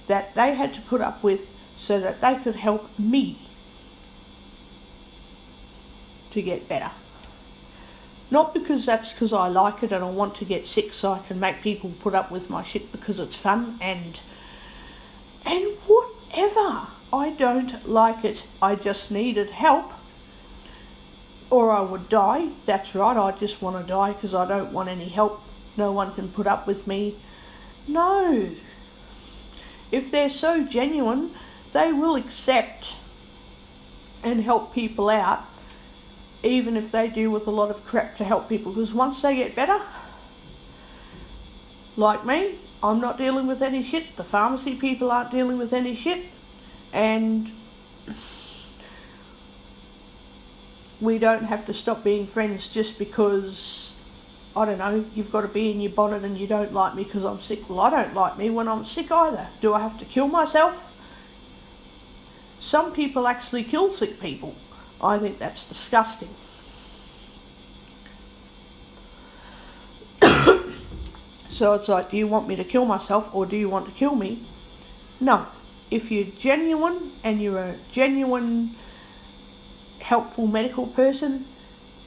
that they had to put up with so that they could help me to get better. Not because I like it and I want to get sick so I can make people put up with my shit because it's fun and whatever. I don't like it. I just needed help or I would die. That's right, I just want to die because I don't want any help. No one can put up with me. No. If they're so genuine, they will accept and help people out, even if they deal with a lot of crap to help people, because once they get better, like me, I'm not dealing with any shit, the pharmacy people aren't dealing with any shit, and we don't have to stop being friends just because, I don't know, you've got to be in your bonnet and you don't like me because I'm sick. Well, I don't like me when I'm sick either. Do I have to kill myself? Some people actually kill sick people. I think that's disgusting. So it's like, do you want me to kill myself or do you want to kill me? No. If you're genuine and you're a genuine, helpful medical person,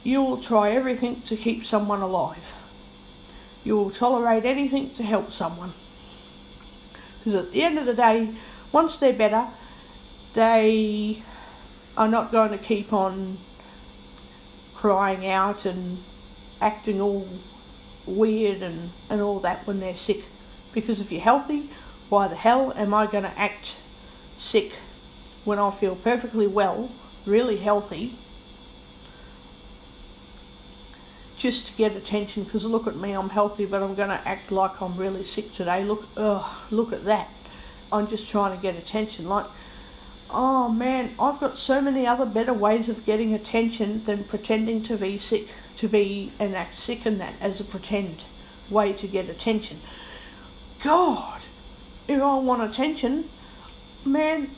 you'll try everything to keep someone alive. You'll tolerate anything to help someone. Because at the end of the day, once they're better, they are not going to keep on crying out and acting all weird and all that when they're sick. Because if you're healthy, why the hell am I going to act sick when I feel perfectly well, really healthy, just to get attention, because look at me, I'm healthy, but I'm going to act like I'm really sick today. Look at that. I'm just trying to get attention. Like, oh man, I've got so many other better ways of getting attention than pretending to be sick, and act sick and that as a pretend way to get attention. God, if I want attention, man,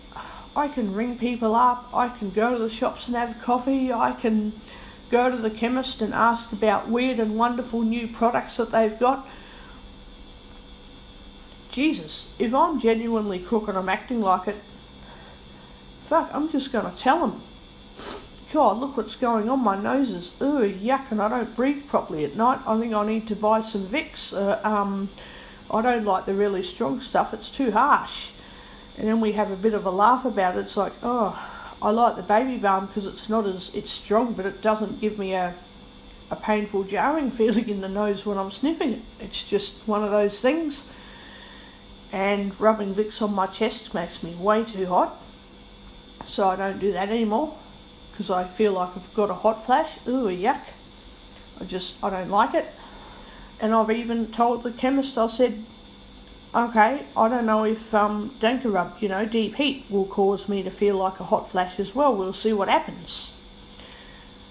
I can ring people up, I can go to the shops and have coffee, I can go to the chemist and ask about weird and wonderful new products that they've got. Jesus, if I'm genuinely crook and I'm acting like it, fuck, I'm just going to tell them. God, look what's going on. My nose is yuck, and I don't breathe properly at night. I think I need to buy some Vicks. I don't like the really strong stuff. It's too harsh. And then we have a bit of a laugh about it. It's like, oh, I like the baby balm because it's strong, but it doesn't give me a painful jarring feeling in the nose when I'm sniffing it. It's just one of those things. And rubbing Vicks on my chest makes me way too hot. So I don't do that anymore because I feel like I've got a hot flash. Yuck. I don't like it. And I've even told the chemist, I said, okay, I don't know if Dankarub, deep heat, will cause me to feel like a hot flash as well. We'll see what happens.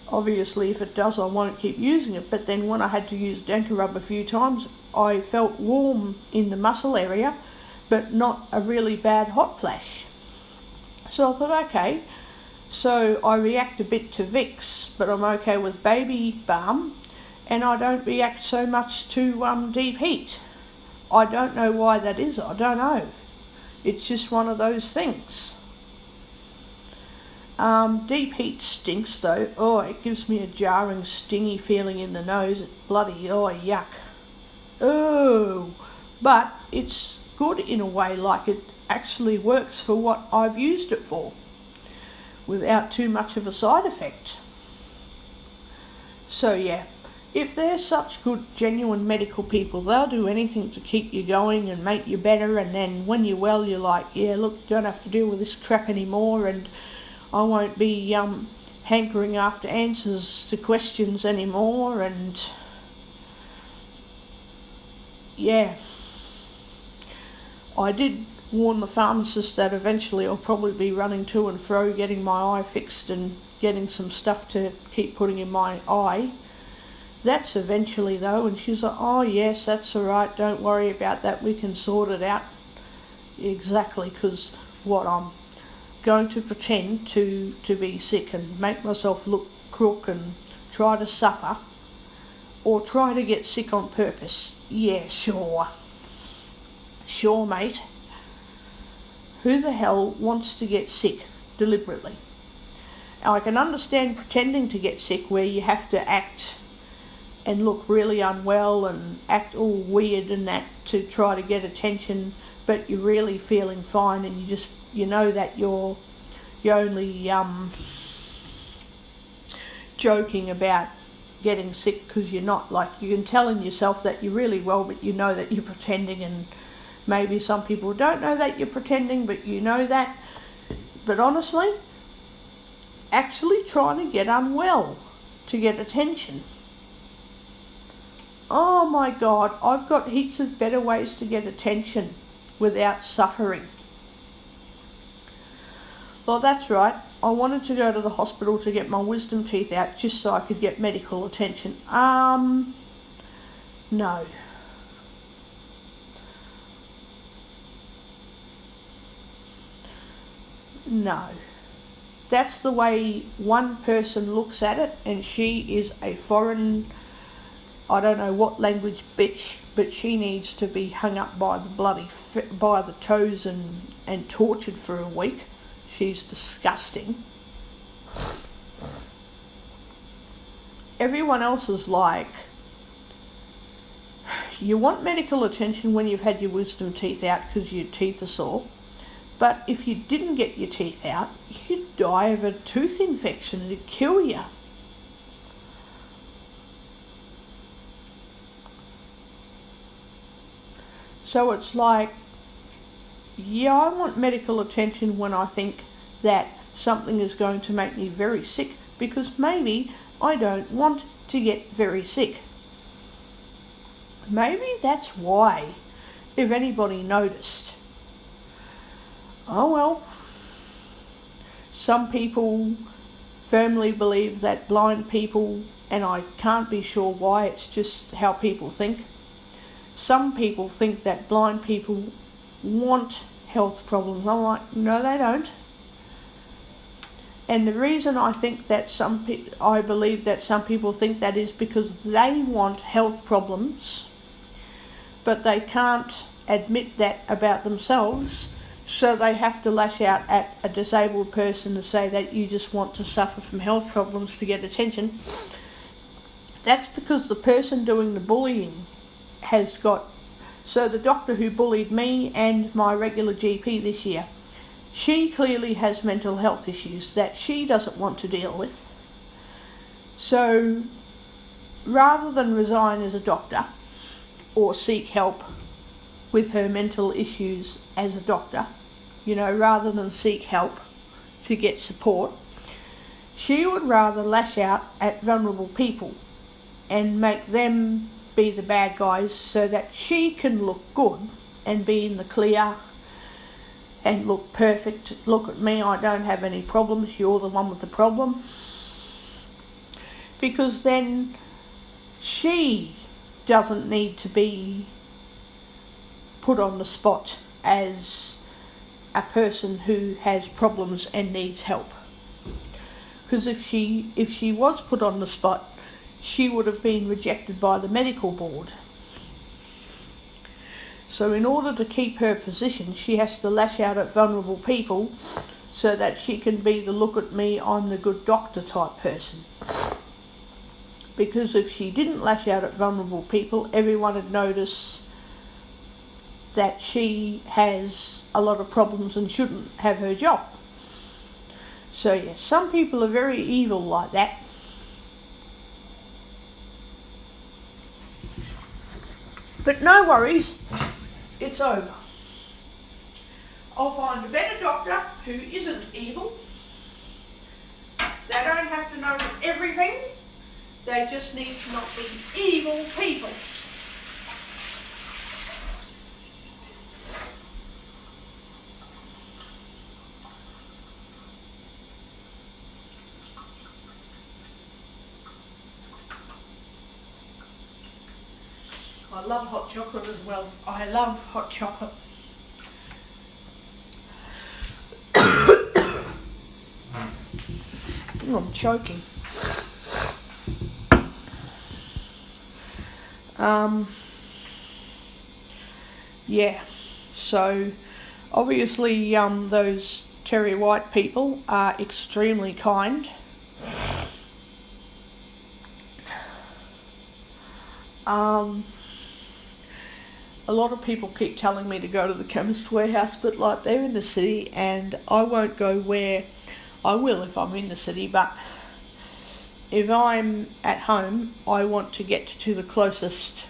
Obviously, if it does, I won't keep using it. But then when I had to use Dankarub a few times, I felt warm in the muscle area, but not a really bad hot flash. So I thought, okay, so I react a bit to Vicks, but I'm okay with baby balm, and I don't react so much to deep heat. I don't know why that is. I don't know. It's just one of those things. Deep heat stinks though. Oh, it gives me a jarring, stingy feeling in the nose. Yuck. Oh, but it's good in a way, like it actually works for what I've used it for without too much of a side effect. So yeah, if they're such good, genuine medical people, they'll do anything to keep you going and make you better, and then when you're well, you're like, yeah, look, you don't have to deal with this crap anymore, and I won't be hankering after answers to questions anymore, and yeah. I did warn the pharmacist that eventually I'll probably be running to and fro getting my eye fixed and getting some stuff to keep putting in my eye. That's eventually though, and she's like, oh yes, that's alright, don't worry about that, we can sort it out. Exactly, because what, I'm going to pretend to be sick and make myself look crook and try to suffer, or try to get sick on purpose? Yeah, sure. Sure, mate. Who the hell wants to get sick deliberately? I can understand pretending to get sick where you have to act and look really unwell and act all weird and that to try to get attention, but you're really feeling fine and you know that you're only joking about getting sick because you're not. Like, you can tell in yourself that you're really well, but you know that you're pretending, and maybe some people don't know that you're pretending, but you know that. But honestly, actually trying to get unwell to get attention. Oh my God, I've got heaps of better ways to get attention without suffering. Well, that's right. I wanted to go to the hospital to get my wisdom teeth out just so I could get medical attention. No. No. That's the way one person looks at it, and she is a foreign, I don't know what language bitch, but she needs to be hung up by the toes and tortured for a week. She's disgusting. Everyone else is like, you want medical attention when you've had your wisdom teeth out because your teeth are sore. But if you didn't get your teeth out, you'd die of a tooth infection. It'd kill you. So it's like, yeah, I want medical attention when I think that something is going to make me very sick, because maybe I don't want to get very sick. Maybe that's why, if anybody noticed. Oh well. Some people firmly believe that blind people, and I can't be sure why, it's just how people think. Some people think that blind people want health problems. I'm like, no, they don't. And the reason I think that I believe that some people think that is because they want health problems, but they can't admit that about themselves, so they have to lash out at a disabled person to say that you just want to suffer from health problems to get attention. That's because the person doing the bullying has got... So the doctor who bullied me and my regular GP this year, she clearly has mental health issues that she doesn't want to deal with. So rather than resign as a doctor or seek help with her mental issues as a doctor, rather than seek help to get support, she would rather lash out at vulnerable people and make them be the bad guys so that she can look good and be in the clear and look perfect. Look at me, I don't have any problems, you're the one with the problem. Because then she doesn't need to be put on the spot as a person who has problems and needs help. Because if she was put on the spot, she would have been rejected by the medical board. So in order to keep her position, she has to lash out at vulnerable people so that she can be the look at me, I'm the good doctor type person. Because if she didn't lash out at vulnerable people, everyone would notice that she has a lot of problems and shouldn't have her job. So yes, some people are very evil like that. But no worries, it's over. I'll find a better doctor who isn't evil. They don't have to know everything. They just need to not be evil people. I love hot chocolate as well. I love hot chocolate. I'm choking. Yeah, so obviously those Terry White people are extremely kind. A lot of people keep telling me to go to the chemist warehouse, but like they're in the city and I won't go where... I will if I'm in the city, but if I'm at home, I want to get to the closest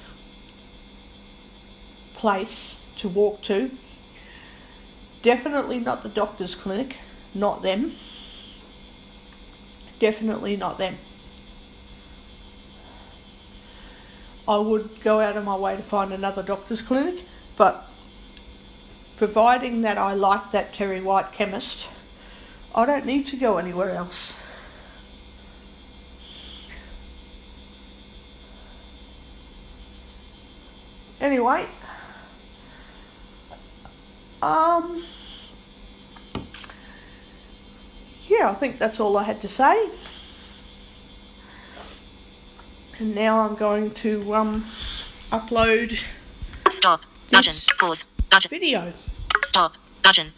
place to walk to. Definitely not the doctor's clinic, not them. Definitely not them. I would go out of my way to find another doctor's clinic, but providing that I like that Terry White chemist, I don't need to go anywhere else. Anyway, yeah, I think that's all I had to say. And now I'm going to upload Stop button. Pause button. Video. Stop button.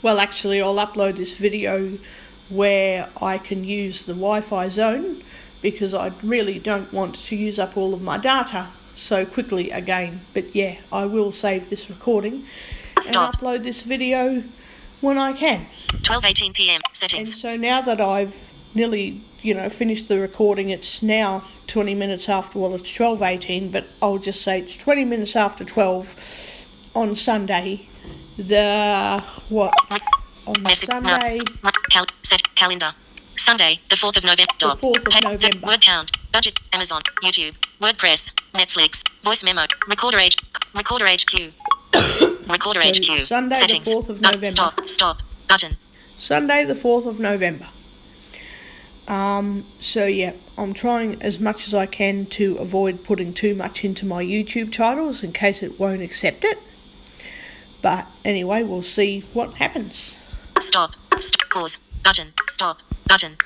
Well, actually, I'll upload this video where I can use the Wi-Fi zone because I really don't want to use up all of my data so quickly again. But yeah, I will save this recording and upload this video when I can. 12:18 p.m. Settings. And so now that I've nearly, finished the recording, it's now 20 minutes after, well, it's 12:18, but I'll just say it's 20 minutes after 12 on Sunday. On Sunday. Set calendar. Sunday, the 4th of November. The 4th of November. Word count. Budget. Amazon. YouTube. WordPress. Netflix. Voice memo. Recorder HQ. Recorder So, HQ. Sunday Settings. the 4th of November. Stop. Button. Sunday the 4th of November. So yeah, I'm trying as much as I can to avoid putting too much into my YouTube titles in case it won't accept it. But anyway, we'll see what happens. Stop. Pause. Button. Stop. Button.